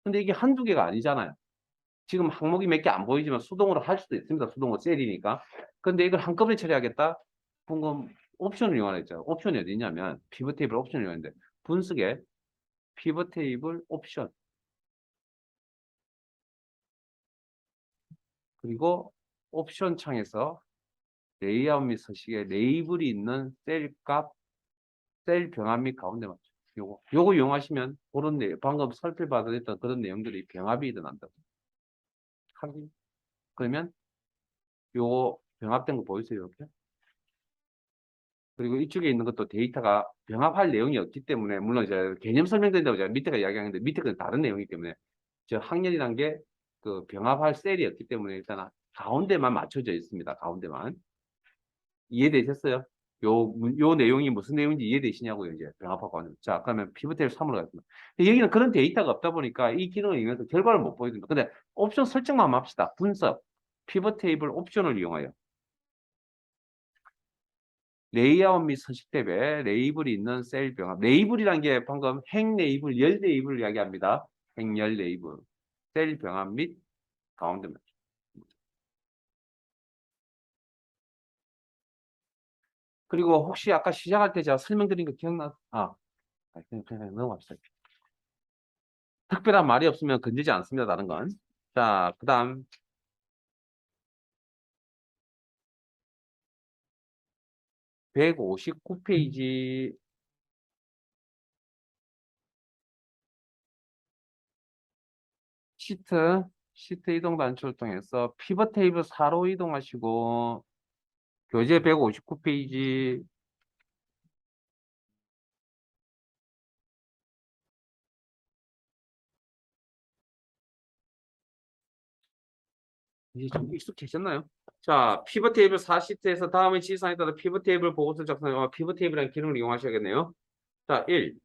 근데 이게 한두 개가 아니잖아요. 지금 항목이 몇 개 안 보이지만 수동으로 할 수도 있습니다. 수동으로 셀이니까. 근데 이걸 한꺼번에 처리하겠다? 방금 옵션을 이용하라 했죠. 옵션이 어디 있냐면 피벗 테이블 옵션을 이용하는데 분석에 피벗 테이블 옵션 그리고 옵션 창에서 레이아웃 및 서식에 레이블이 있는 셀 값, 셀 병합 및 가운데 맞춰. 요거 이용하시면 그런 방금 살펴받았던 그런 내용들이 병합이 일어난다. 확인. 그러면 요거 병합된 거 보이세요? 이렇게? 그리고 이쪽에 있는 것도 데이터가 병합할 내용이 없기 때문에 물론 이제 개념 설명된다고 제가 밑에가 이야기하는데 밑에 건 다른 내용이기 때문에 저 학년이란 게 그 병합할 셀이 없기 때문에 일단 가운데만 맞춰져 있습니다. 가운데만. 이해되셨어요? 요 내용이 무슨 내용인지 이해되시냐고요, 이제 병합하고 하는. 자, 그러면 피벗 테이블 3으로 가겠습니다. 여기는 그런 데이터가 없다 보니까 이 기능을 이용해서 결과를 못 보여줍니다. 근데 옵션 설정만 합시다. 분석. 피벗 테이블 옵션을 이용하여. 레이아웃 및 서식 탭에 레이블이 있는 셀 병합. 레이블이란 게 방금 행 레이블, 열 레이블을 이야기합니다. 행, 열 레이블. 셀 병합 및 가운데 맞춤. 그리고 혹시 아까 시작할 때 제가 설명드린 거 기억나? 그냥 넘어갑시다. 특별한 말이 없으면 건지지 않습니다. 다른 건. 자, 그 다음 159페이지 시트 이동 단추를 통해서 피벗 테이블 4로 이동하시고 교재 159페이지 이제 좀 익숙해졌나요? 자, 피벗 테이블 4시트에서 다음의 지시사항에 따라 피벗 테이블 보고서 작성하고 피벗 테이블이라는 기능을 이용하셔야겠네요. 자, 1.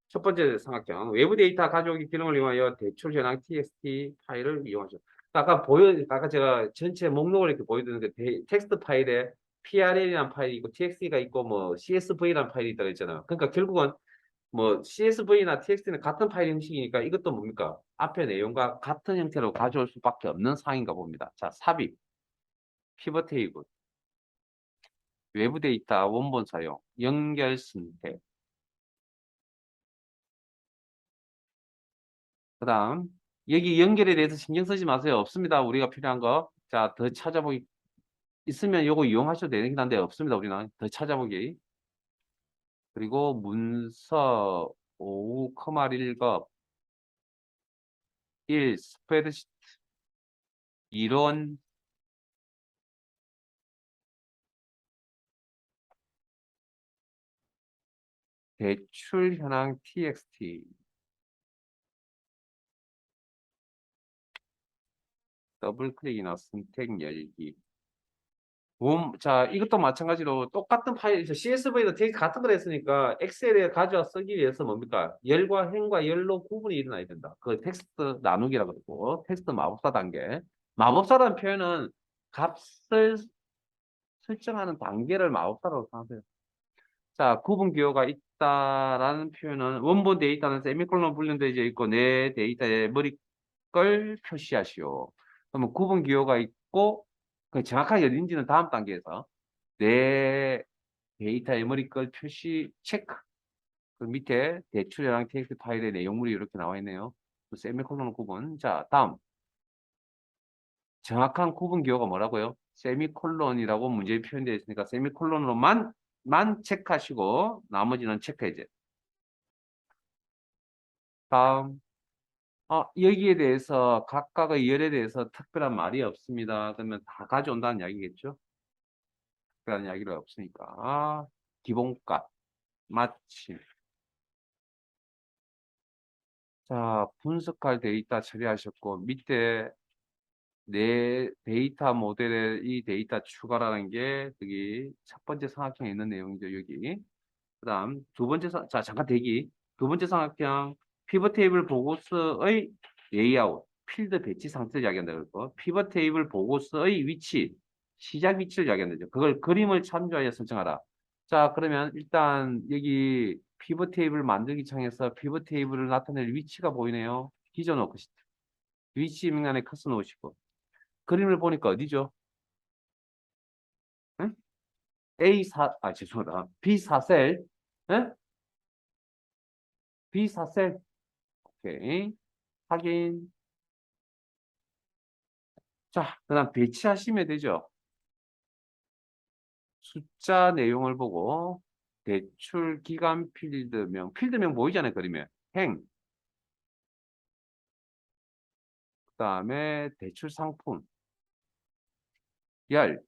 첫 번째 삼각형. 외부 데이터 가져오기 기능을 이용하여 대출 현황 txt 파일을 이용하죠. 아까 제가 전체 목록을 이렇게 보여드렸는데, 텍스트 파일에 prl이라는 파일이 있고, txt가 있고, 뭐, csv라는 파일이 있다고 했잖아요. 그러니까 결국은 뭐, csv나 txt는 같은 파일 형식이니까 이것도 뭡니까? 앞에 내용과 같은 형태로 가져올 수밖에 없는 사항인가 봅니다. 자, 삽입, 피벗 테이블, 외부 데이터 원본 사용, 연결 선택, 그 다음, 여기 연결에 대해서 신경 쓰지 마세요. 없습니다. 우리가 필요한 거. 자, 더 찾아보기. 있으면 요거 이용하셔도 되긴 한데 없습니다. 우리는 더 찾아보기. 그리고 문서 5, 1급 1 스프레드시트 이론 대출 현황 txt 더블 클릭이나 선택 열기. 자, 이것도 마찬가지로 똑같은 파일, CSV도 텍스트 같은 걸 했으니까 엑셀에 가져와 쓰기 위해서 뭡니까? 열과 행과 열로 구분이 일어나야 된다. 그 텍스트 나누기라고 그러고, 텍스트 마법사 단계. 마법사라는 표현은 값을 설정하는 단계를 마법사라고 생각해요. 자, 구분 기호가 있다라는 표현은 원본 데이터는 세미콜론 분류되어 있고 내 데이터의 머리 걸 표시하시오. 그러면 구분 기호가 있고 그 정확하게 어딘지는 다음 단계에서 내 데이터의 머리 걸 표시 체크. 그 밑에 대출량 텍스트 파일의 내용물이 이렇게 나와 있네요. 그 세미콜론 구분. 자, 다음 정확한 구분 기호가 뭐라고요? 세미콜론이라고 문제에 표현되어 있으니까 세미콜론으로만 체크하시고 나머지는 체크해제. 다음 여기에 대해서 각각의 열에 대해서 특별한 말이 없습니다. 그러면 다 가져온다는 이야기겠죠? 특별한 이야기가 없으니까 기본값 마침. 자, 분석할 데이터 처리하셨고 밑에 내 데이터 모델에 이 데이터 추가라는 게 여기 첫 번째 삼각형에 있는 내용이죠. 여기. 그다음 두 번째 자 잠깐 대기. 두 번째 삼각형 피벗 테이블 보고서의 레이아웃, 필드 배치 상태를 이야기한다 그러고 피벗 테이블 보고서의 위치, 시작 위치를 이야기한다죠. 그걸 그림을 참조하여 설정하라. 자, 그러면 일단 여기 피벗 테이블 만들기 창에서 피벗 테이블을 나타낼 위치가 보이네요. 기존 워크시트. 위치 명단에 커서 놓으시고 그림을 보니까 어디죠? 응? 죄송하다. B4셀. 응? B4셀. 오케이. 확인. 자, 그다음 배치하시면 되죠. 숫자 내용을 보고 대출 기간 필드명 보이잖아요, 그림에. 행. 그다음에 대출 상품. 열.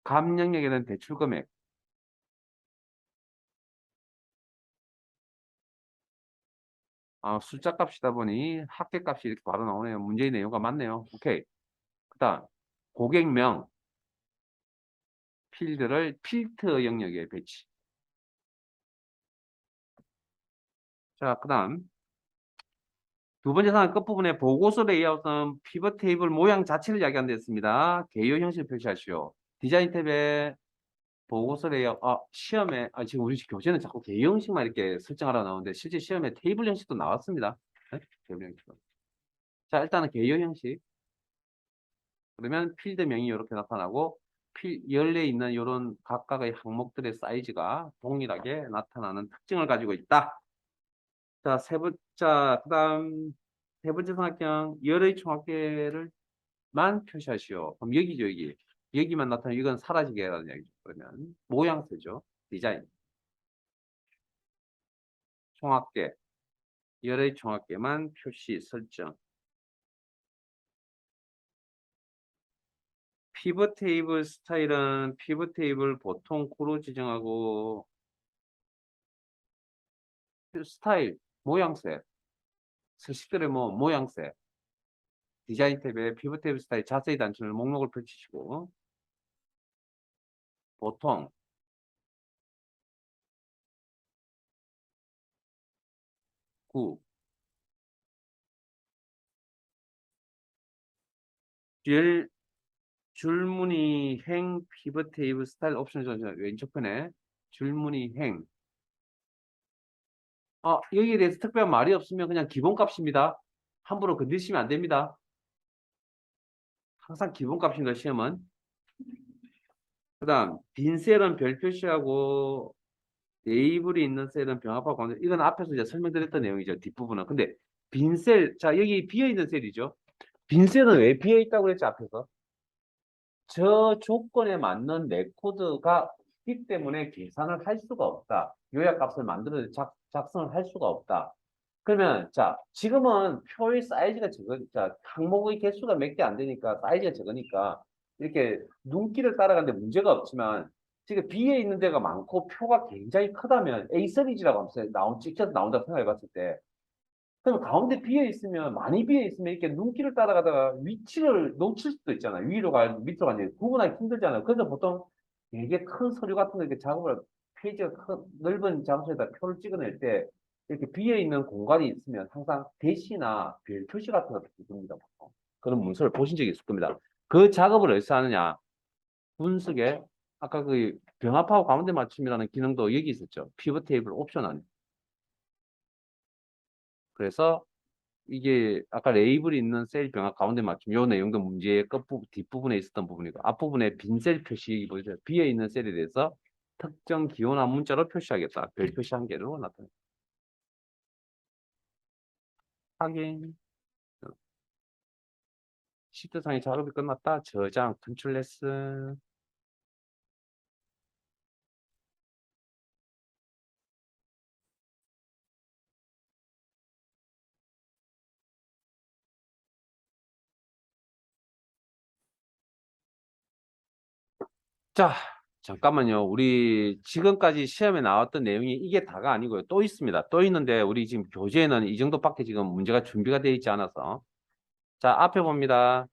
감정역에는 대출 금액. 숫자 값이다 보니 합계 값이 이렇게 바로 나오네요. 문제의 내용과 맞네요. 오케이. 그다음 고객명 필드를 필터 영역에 배치. 자, 그다음 두 번째 상황 끝부분에 보고서 레이아웃은 피벗 테이블 모양 자체를 이야기한 데 있습니다. 개요 형식을 표시하시오. 디자인 탭에 보고서 레이아웃, 시험에, 지금 우리 교재는 자꾸 개요 형식만 이렇게 설정하라 나오는데 실제 시험에 테이블 형식도 나왔습니다. 네? 테이블 형식도. 자, 일단은 개요 형식. 그러면 필드명이 이렇게 나타나고 열에 있는 이런 각각의 항목들의 사이즈가 동일하게 나타나는 특징을 가지고 있다. 자, 그다음 세 번째 삼각형 열의 총합계를 만 표시하시오. 그럼 여기죠, 여기. 여기만 나타나면 이건 사라지게 해라는 얘기죠. 그러면 모양새죠. 디자인. 총합계. 열의 총합계만 표시 설정. 피벗 테이블 스타일은 피벗 테이블 보통 구로 지정하고 스타일, 모양새. 서식들의 모양새. 디자인 탭에 피벗 테이블 스타일 자세히 단추를 목록을 펼치시고 보통 구 줄무늬 행 피벗 테이블 스타일 옵션 왼쪽 편에 줄무늬 행. 여기에 대해서 특별한 말이 없으면 그냥 기본값입니다. 함부로 건드시면 안 됩니다. 항상 기본값입니다, 시험은. 그 다음, 빈 셀은 별 표시하고 레이블이 있는 셀은 병합하고 관계. 이건 앞에서 이제 설명드렸던 내용이죠, 뒷부분은. 근데 빈 셀, 자, 여기 비어있는 셀이죠. 빈 셀은 왜 비어있다고 그랬죠, 앞에서? 저 조건에 맞는 레코드가 없기 때문에 계산을 할 수가 없다. 요약값을 만들어 작성을 할 수가 없다. 그러면 자 지금은 표의 사이즈가 적은 자 항목의 개수가 몇 개 안 되니까 사이즈가 적으니까 이렇게 눈길을 따라가는데 문제가 없지만 지금 B에 있는 데가 많고 표가 굉장히 크다면 A 시리즈라고 하면서 찍혀서 나온다고 생각해 봤을 때 그럼 가운데 비어 있으면 많이 비어 있으면 이렇게 눈길을 따라가다가 위치를 놓칠 수도 있잖아요. 위로 가 밑으로 가는데 구분하기 힘들잖아요. 그래서 보통 되게 큰 서류 같은 거 이렇게 작업을 페이지가 넓은 장소에다 표를 찍어낼 때 이렇게 비어 있는 공간이 있으면 항상 대시나 별 표시 같은 것도 있습니다. 그런 문서를 보신 적이 있을 겁니다. 그 작업을 어디서 하느냐? 분석에 아까 그 병합하고 가운데 맞춤이라는 기능도 여기 있었죠. 피벗 테이블 옵션 안에. 그래서 이게 아까 레이블이 있는 셀 병합 가운데 맞춤 요 내용도 문제의 뒷부분에 있었던 부분이고 앞부분에 빈 셀 표시 보이죠? 비어 있는 셀에 대해서 특정 기호나 문자로 표시하겠다. 별 표시 한 개로 나타냅니다. 확인. 시트상의 작업이 끝났다. 저장 컨트롤 S. 자, 잠깐만요. 우리 지금까지 시험에 나왔던 내용이 이게 다가 아니고요. 또 있습니다. 또 있는데 우리 지금 교재에는 이 정도밖에 지금 문제가 준비가 되어 있지 않아서 자, 앞에 봅니다.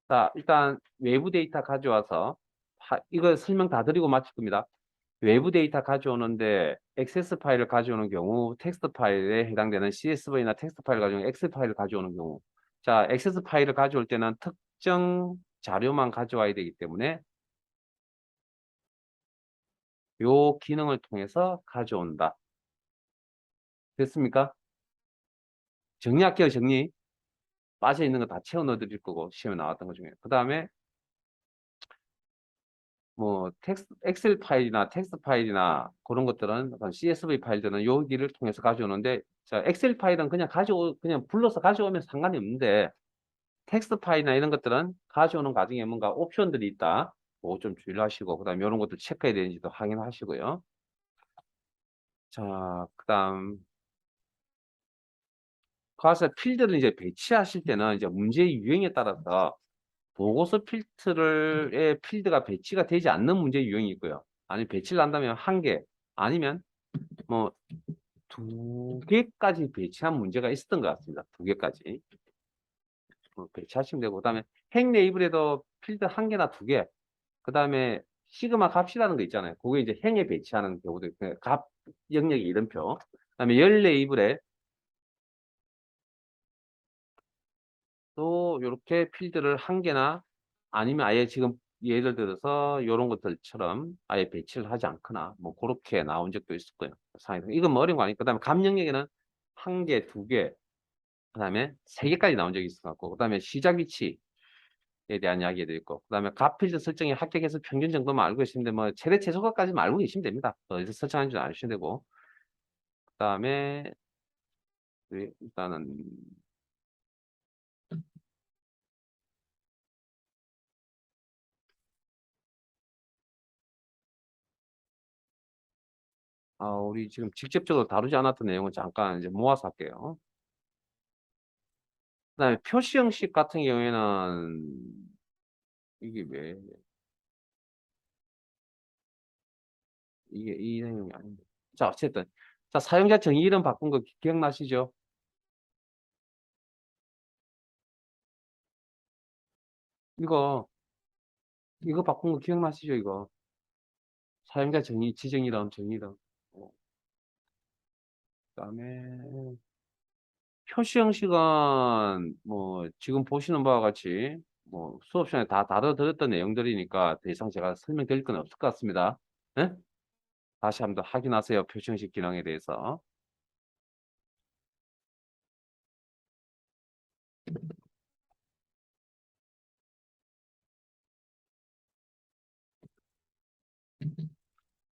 자, 일단 외부 데이터 가져와서 이거 설명 다 드리고 마칠 겁니다. 외부 데이터 가져오는데 액세스 파일을 가져오는 경우 텍스트 파일에 해당되는 CSV나 텍스트 파일 가져오는 엑셀 파일을 가져오는 경우 자, 액세스 파일을 가져올 때는 특정 자료만 가져와야 되기 때문에 요 기능을 통해서 가져온다. 됐습니까? 정리할게요, 정리. 빠져있는 거 다 채워 넣어 드릴 거고 시험에 나왔던 것 중에. 그 다음에 뭐 엑셀 파일이나 텍스트 파일이나 그런 것들은 CSV 파일들은 여기를 통해서 가져오는데 자, 엑셀 파일은 그냥 불러서 가져오면 상관이 없는데 텍스트 파일이나 이런 것들은 가져오는 과정에 뭔가 옵션들이 있다. 그거 좀 주의를 하시고 그다음에 이런 것도 체크해야 되는지도 확인하시고요. 자, 그다음 가서 필드를 이제 배치하실 때는 이제 문제의 유형에 따라서 보고서 필드의 필드가 배치가 되지 않는 문제 유형이 있고요. 아니 배치를 한다면 한 개, 아니면 뭐 두 개까지 배치한 문제가 있었던 것 같습니다. 두 개까지 배치하시면 되고 그다음에 핵 레이블에도 필드 한 개나 두 개, 그다음에 시그마 값이라는 거 있잖아요. 그게 이제 행에 배치하는 경우도 있고 값 영역의 이름표. 그다음에 열 레이블에 또 이렇게 필드를 한 개나 아니면 아예 지금 예를 들어서 이런 것들처럼 아예 배치를 하지 않거나 뭐 그렇게 나온 적도 있을 거예요. 상에서 이건 뭐 어려운 거 아니까. 그다음에 감 영역에는 한 개, 두 개, 그다음에 세 개까지 나온 적이 있을 것 같고, 그다음에 시작 위치에 대한 이야기도 있고, 그다음에 값 필드 설정이 합격해서 평균 정도만 알고 계시는데 뭐 최대 최소값까지만 알고 계시면 됩니다. 어디서 설정하는지 아시면 되고, 그다음에 일단은 우리 지금 직접적으로 다루지 않았던 내용은 잠깐 이제 모아서 할게요. 그다음에 표시 형식 같은 경우에는 이게 왜 이게 이 내용이 아닌데. 자, 어쨌든 자, 사용자 정의 이름 바꾼 거 기억나시죠? 이거 바꾼 거 기억나시죠? 이거 사용자 정의 지정 이름 정의 이름. 그다음에 표시 형식은 뭐 지금 보시는 바와 같이 뭐 수업 시간에 다 다뤄드렸던 내용들이니까 더 이상 제가 설명드릴 건 없을 것 같습니다. 네? 다시 한번 확인하세요. 표시 형식 기능에 대해서.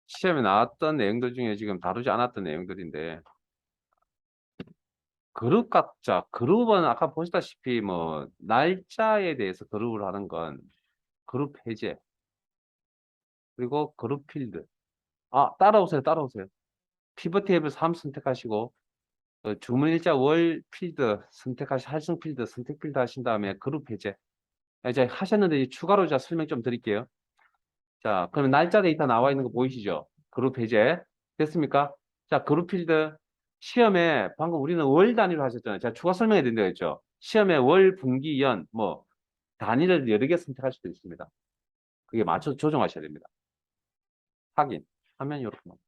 시험에 나왔던 내용들 중에 지금 다루지 않았던 내용들인데 그룹은 아까 보시다시피 뭐 날짜에 대해서 그룹을 하는 건 그룹 해제 그리고 그룹 필드. 아, 따라오세요. 피벗 테이블 3 선택하시고 주문일자 월 필드 할성 필드 선택 필드 하신 다음에 그룹 해제. 이제 하셨는데 추가로 제가 설명 좀 드릴게요. 자, 그러면 날짜 데이터 나와 있는 거 보이시죠? 그룹 해제. 됐습니까? 자, 그룹 필드. 시험에 방금 우리는 월 단위로 하셨잖아요. 제가 추가 설명해 드린다고 했죠. 시험에 월, 분기, 연, 뭐, 단위를 여러 개 선택할 수도 있습니다. 그게 맞춰 조정하셔야 됩니다. 확인. 하면 이렇게 나옵니다.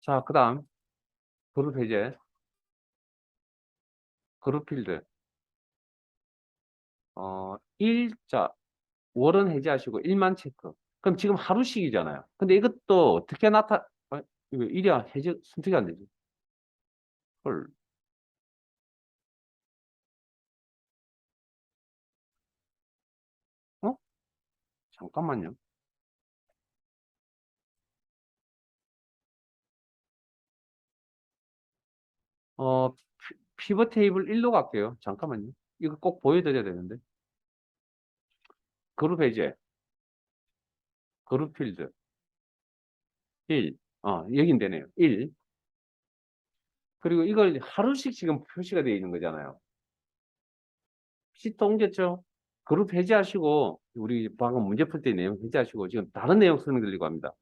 자, 그 다음, 그룹 해제, 그룹 필드. 일자, 월은 해제하시고 일만 체크. 그럼 지금 하루씩이잖아요. 근데 이것도 어떻게 이거 일이야 해제 선택이 안 되지. 헐. 어? 잠깐만요. 어, 피벗 테이블 1로 갈게요. 잠깐만요. 이거 꼭 보여드려야 되는데. 그룹 해제, 그룹 필드 1. 여긴 되네요. 1. 그리고 이걸 하루씩 지금 표시가 되어 있는 거잖아요. 시트 옮겼죠? 그룹 해제하시고, 우리 방금 문제 풀 때 내용 해제하시고, 지금 다른 내용 설명드리고 합니다.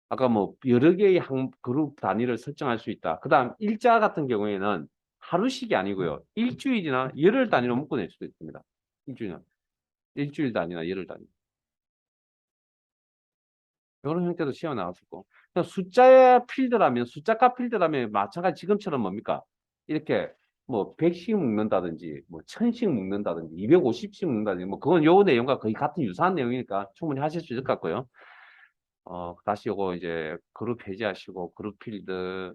아까 뭐 여러 개의 그룹 단위를 설정할 수 있다. 그 다음 일자 같은 경우에는 하루씩이 아니고요. 일주일이나 열흘 단위로 묶어낼 수도 있습니다. 일주일 단위나 열흘 단위. 이런 형태도 시험 나왔을 거고. 그냥 숫자가 필드라면 마찬가지 지금처럼 뭡니까? 이렇게 뭐 100씩 묶는다든지 뭐 1000씩 묶는다든지 250씩 묶는다든지 뭐 그건 요 내용과 거의 같은 유사한 내용이니까 충분히 하실 수 있을 것 같고요. 다시 요거 이제 그룹 해제하시고 그룹 필드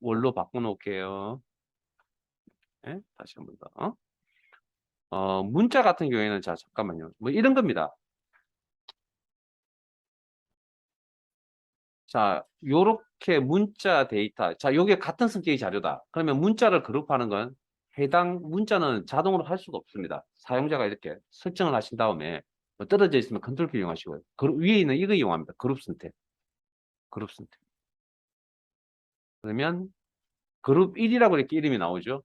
월로 바꿔놓을게요. 예? 다시 한 번 더. 문자 같은 경우에는 자 잠깐만요. 뭐 이런 겁니다. 자, 요렇게 문자 데이터. 자, 요게 같은 성격의 자료다. 그러면 문자를 그룹하는 건 해당 문자는 자동으로 할 수가 없습니다. 사용자가 이렇게 설정을 하신 다음에 뭐 떨어져 있으면 컨트롤 키 이용하시고요. 위에 있는 이거 이용합니다. 그룹 선택. 그룹 선택. 그러면 그룹 1이라고 이렇게 이름이 나오죠.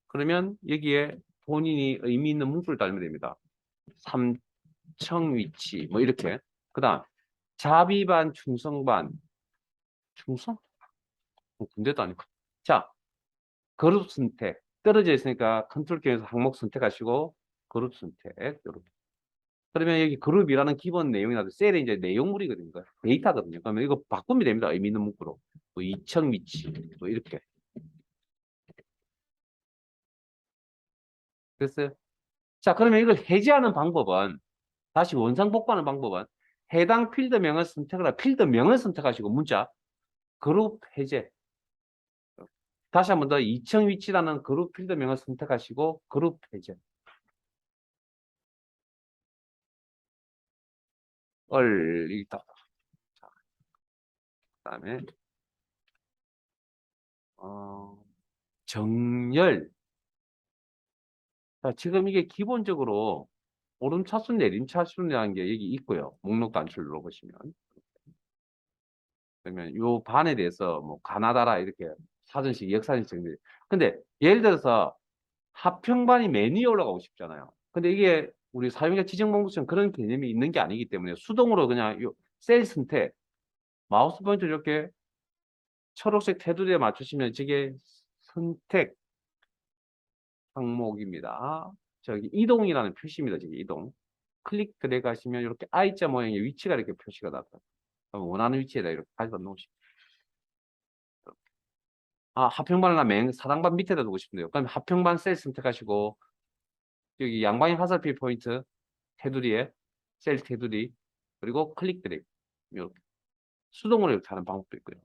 그러면 여기에 본인이 의미 있는 문구를 달면 됩니다. 삼청 위치 뭐 이렇게. 그다음 자비반 충성반 충성? 군대도 아니고. 자, 그룹 선택. 떨어져 있으니까 컨트롤 키에서 항목 선택하시고 그룹 선택. 이렇게. 그러면 여기 그룹이라는 기본 내용이 나도 셀에 이제 내용물이거든요. 데이터거든요. 그러면 이거 바꾸면 됩니다. 의미 있는 문구로. 뭐 2천 위치 뭐 이렇게. 됐어요? 자, 그러면 이걸 해제하는 방법은 다시 원상 복구하는 방법은 해당 필드명을 필드명을 선택하시고 문자 그룹 해제. 다시 한 번 더 2층 위치라는 그룹 필드명을 선택하시고 그룹 해제. 있다. 자, 그다음에 어, 정렬. 자, 지금 이게 기본적으로 오름차순, 내림차순이라는 게 여기 있고요. 목록 단추를 눌러보시면. 그러면 요 반에 대해서 뭐 가나다라 이렇게 사전식, 역사식 정리. 근데 예를 들어서 하평반이 맨 위에 올라가고 싶잖아요. 근데 이게 우리 사용자 지정 방법처럼 그런 개념이 있는 게 아니기 때문에 수동으로 그냥 요 셀 선택, 마우스 포인트 이렇게 초록색 테두리에 맞추시면 저게 선택 항목입니다. 저기 이동이라는 표시입니다. 저기 이동. 클릭 드래그 하시면 이렇게 I자 모양의 위치가 이렇게 표시가 나타요. 원하는 위치에다 이렇게 가져다 놓으시면. 하평반이나 사랑반 밑에다 두고 싶은데요. 그럼 하평반 셀 선택하시고 여기 양방향 화살표 포인트 테두리에 셀 테두리 그리고 클릭 드래그 이렇게 수동으로 이렇게 하는 방법도 있고요.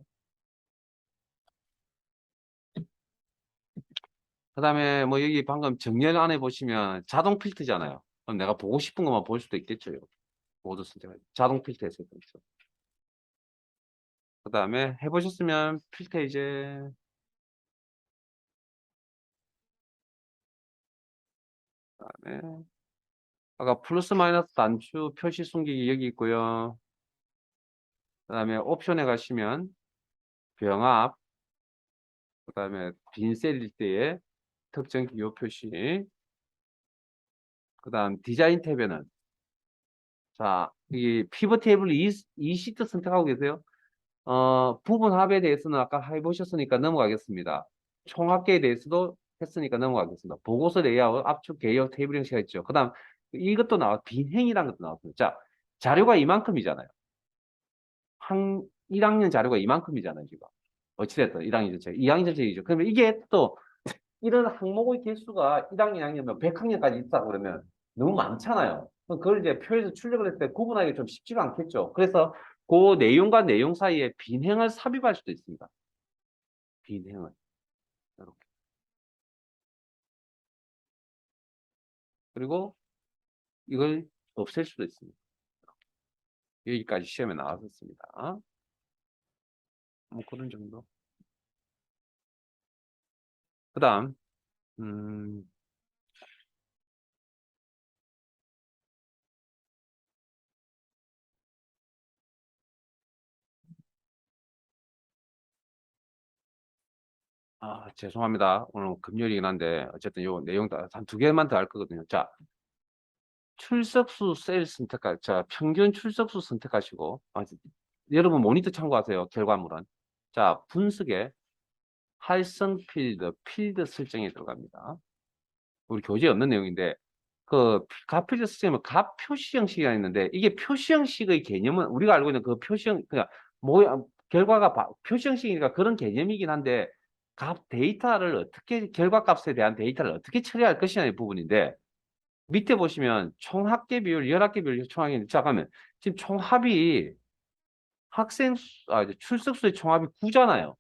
그 다음에 뭐 여기 방금 정렬 안에 보시면 자동 필터잖아요. 그럼 내가 보고 싶은 것만 볼 수도 있겠죠. 모두 선택하죠. 자동 필터에서 있죠. 그 다음에 해보셨으면 필터 이제, 그다음에 아까 플러스 마이너스 단추 표시 숨기기 여기 있고요. 그 다음에 옵션에 가시면 병합, 그 다음에 빈 셀일 때의 특정 기호 표시, 그 다음 디자인 탭에는 자, 이 피벗 테이블 이 시트 선택하고 계세요. 부분 합에 대해서는 아까 해보셨으니까 넘어가겠습니다. 총합계에 대해서도 했으니까 넘어가겠습니다. 보고서 레이아웃, 압축, 개요, 테이블 형식가 있죠. 그 다음 이것도 나와, 빈행이라는 것도 나왔습니다. 자, 자료가 이만큼이잖아요. 1학년 자료가 이만큼이잖아요, 지금. 어찌됐든 1학년 전체, 2학년 전체이죠. 그러면 이게 또 이런 항목의 개수가 1학년, 2학년이면 100학년까지 있다 그러면 너무 많잖아요. 그럼 그걸 이제 표에서 출력을 했을 때 구분하기가 좀 쉽지가 않겠죠. 그래서 그 내용과 내용 사이에 빈행을 삽입할 수도 있습니다. 빈행을. 이렇게. 그리고 이걸 없앨 수도 있습니다. 여기까지 시험에 나왔었습니다. 뭐 그런 정도. 그 다음, 음, 죄송합니다. 오늘 금요일이긴 한데, 어쨌든 요 내용 한 두 개만 더 할 거거든요. 자, 출석수 셀 선택하, 자, 평균 출석수 선택하시고, 여러분 모니터 참고하세요. 결과물은. 자, 분석에 활성 필드, 필드 설정에 들어갑니다. 우리 교재에 없는 내용인데, 그, 값필드 설정은 값 표시 형식이 있는데, 이게 표시 형식의 개념은 우리가 알고 있는 그 표시 형, 그냥, 결과가 표시 형식이니까 그런 개념이긴 한데, 값 데이터를 어떻게, 결과값에 대한 데이터를 어떻게 처리할 것이냐의 부분인데, 밑에 보시면 총합계 비율, 열합계 비율, 총합계 잠깐만 지금 총합이 이제 출석수의 총합이 9잖아요.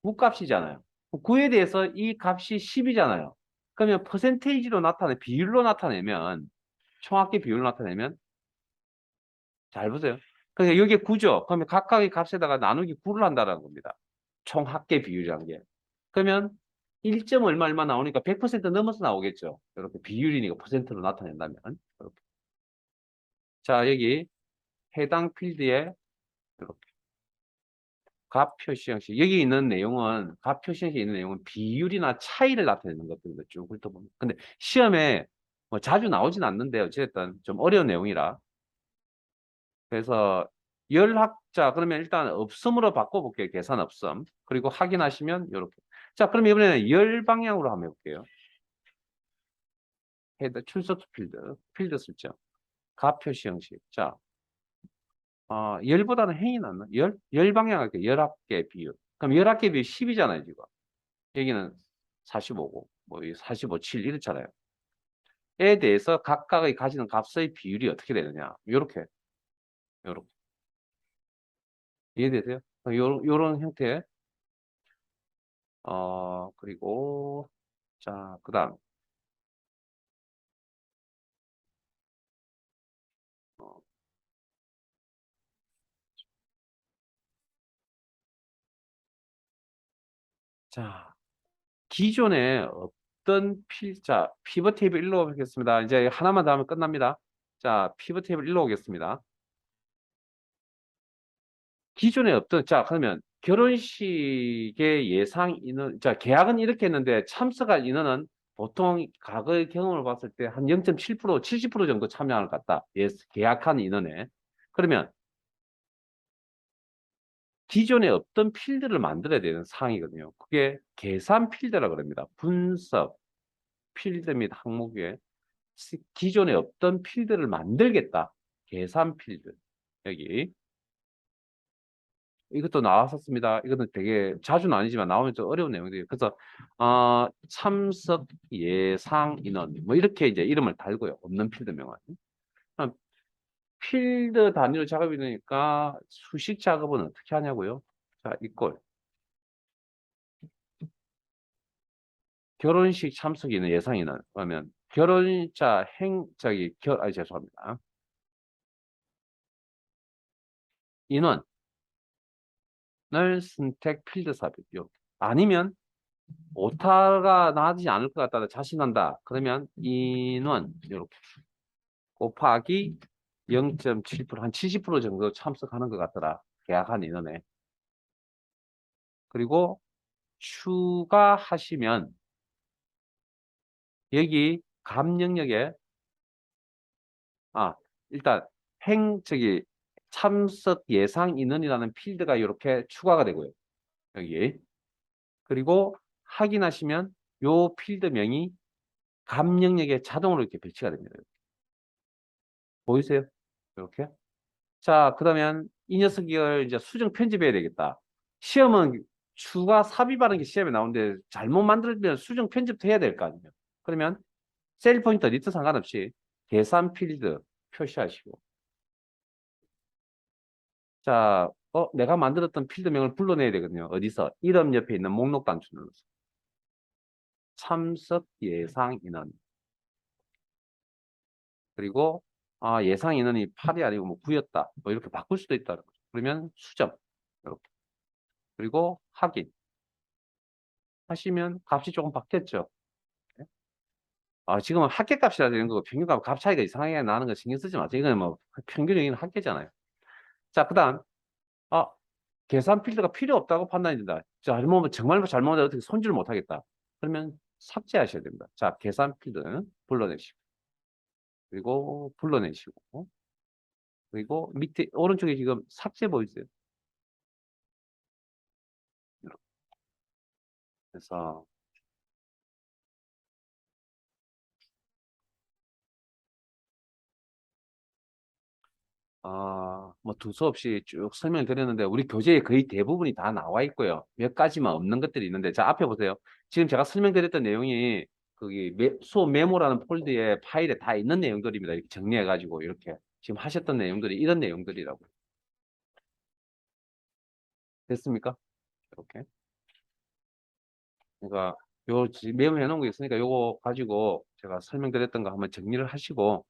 9값이잖아요. 9에 대해서 이 값이 10이잖아요. 그러면 퍼센테이지로 비율로 나타내면 총합계 비율로 나타내면 잘 보세요. 그러니까 여기에 9죠. 그러면 각각의 값에다가 나누기 9를 한다는 겁니다. 총합계 비율이라는 게. 그러면 1점 얼마 얼마 나오니까 100% 넘어서 나오겠죠. 이렇게 비율이니까 퍼센트로 나타낸다면. 이렇게. 자, 여기 해당 필드에 이렇게 값 표시 형식. 여기 있는 내용은 값 표시 형식에 있는 내용은 비율이나 차이를 나타내는 것들입니다. 쭉 훑어보면. 근데 시험에 뭐 자주 나오진 않는데 어쨌든 좀 어려운 내용이라. 그래서 열학자 그러면 일단 없음으로 바꿔볼게요. 계산 없음. 그리고 확인하시면 이렇게. 자, 그럼 이번에는 열 방향으로 한번 해볼게요. 헤더 출석 필드, 필드 설정, 값 표시 형식. 자, 열보다는 행이 낫나? 열 방향 할게요. 열합계 비율. 그럼 열합계 비율 10이잖아요, 지금. 여기는 45고, 뭐, 45, 7 이렇잖아요. 에 대해서 각각의 가지는 값의 비율이 어떻게 되느냐. 요렇게. 이해되세요? 요런 형태. 그리고, 자, 그 다음. 어, 자, 기존에 없던 자, 피벗 테이블 1로 하겠습니다. 이제 하나만 더 하면 끝납니다. 자, 피벗 테이블 1로 오겠습니다. 기존에 없던, 자, 그러면 결혼식의 예상 인원, 자, 계약은 이렇게 했는데 참석할 인원은 보통 과거의 경험을 봤을 때 한 0.7%, 70% 정도 참여할 것 같다. 예, 계약한 인원에. 그러면 기존에 없던 필드를 만들어야 되는 상황이거든요. 그게 계산 필드라고 합니다. 분석, 필드 및 항목 위에 기존에 없던 필드를 만들겠다. 계산 필드. 여기. 이것도 나왔었습니다. 이거는 되게 자주는 아니지만 나오면 좀 어려운 내용들이에요. 그래서 참석 예상 인원 뭐 이렇게 이제 이름을 달고요. 없는 필드 명은. 필드 단위로 작업이 되니까 수식 작업은 어떻게 하냐고요? 자, 이꼴 결혼식 참석 인원 예상 인원 그러면 결혼자 죄송합니다. 인원을 선택 필드 삽입. 아니면 오타가 나지 않을 것 같다. 자신한다. 그러면 인원 이렇게 곱하기 0.7%, 한 70% 정도 참석하는 것 같더라. 계약한 인원에. 그리고 추가하시면 여기 감 영역에 일단 참석 예상 인원이라는 필드가 이렇게 추가가 되고요. 여기. 그리고 확인하시면 요 필드명이 감 영역에 자동으로 이렇게 배치가 됩니다. 보이세요? 이렇게. 자, 그러면 이 녀석을 이제 수정 편집해야 되겠다. 시험은 추가 삽입하는 게 시험에 나오는데 잘못 만들면 수정 편집도 해야 될 거 아니에요. 그러면 셀 포인터 리트 상관없이 계산 필드 표시하시고. 자, 내가 만들었던 필드명을 불러내야 되거든요. 어디서? 이름 옆에 있는 목록 단추 눌러서. 참석 예상 인원. 그리고 예상 인원이 8이 아니고 뭐 9였다. 뭐 이렇게 바꿀 수도 있다. 그러면 수정. 이렇게. 그리고 확인. 하시면 값이 조금 바뀌었죠. 지금은 합계값이라 되는 거고 평균값 값 차이가 이상하게 나는 거 신경 쓰지 마세요. 이거는 뭐 평균적인 합계잖아요. 자, 그다음 계산 필드가 필요 없다고 판단이 된다. 정말 잘못하면 어떻게 손질을 못 하겠다. 그러면 삭제하셔야 됩니다. 자, 계산 필드는 불러내시고 그리고 불러내시고 그리고 밑에 오른쪽에 지금 삭제 보이세요? 이렇게. 그래서 뭐 두서 없이 쭉 설명드렸는데 우리 교재에 거의 대부분이 다 나와 있고요. 몇 가지만 없는 것들이 있는데 자 앞에 보세요. 지금 제가 설명드렸던 내용이 거기 수업 메모라는 폴더에 파일에 다 있는 내용들입니다. 이렇게 정리해가지고 이렇게 지금 하셨던 내용들이 이런 내용들이라고. 됐습니까? 이렇게. 그러니까 메모해 놓은 거 있으니까 요거 가지고 제가 설명드렸던 거 한번 정리를 하시고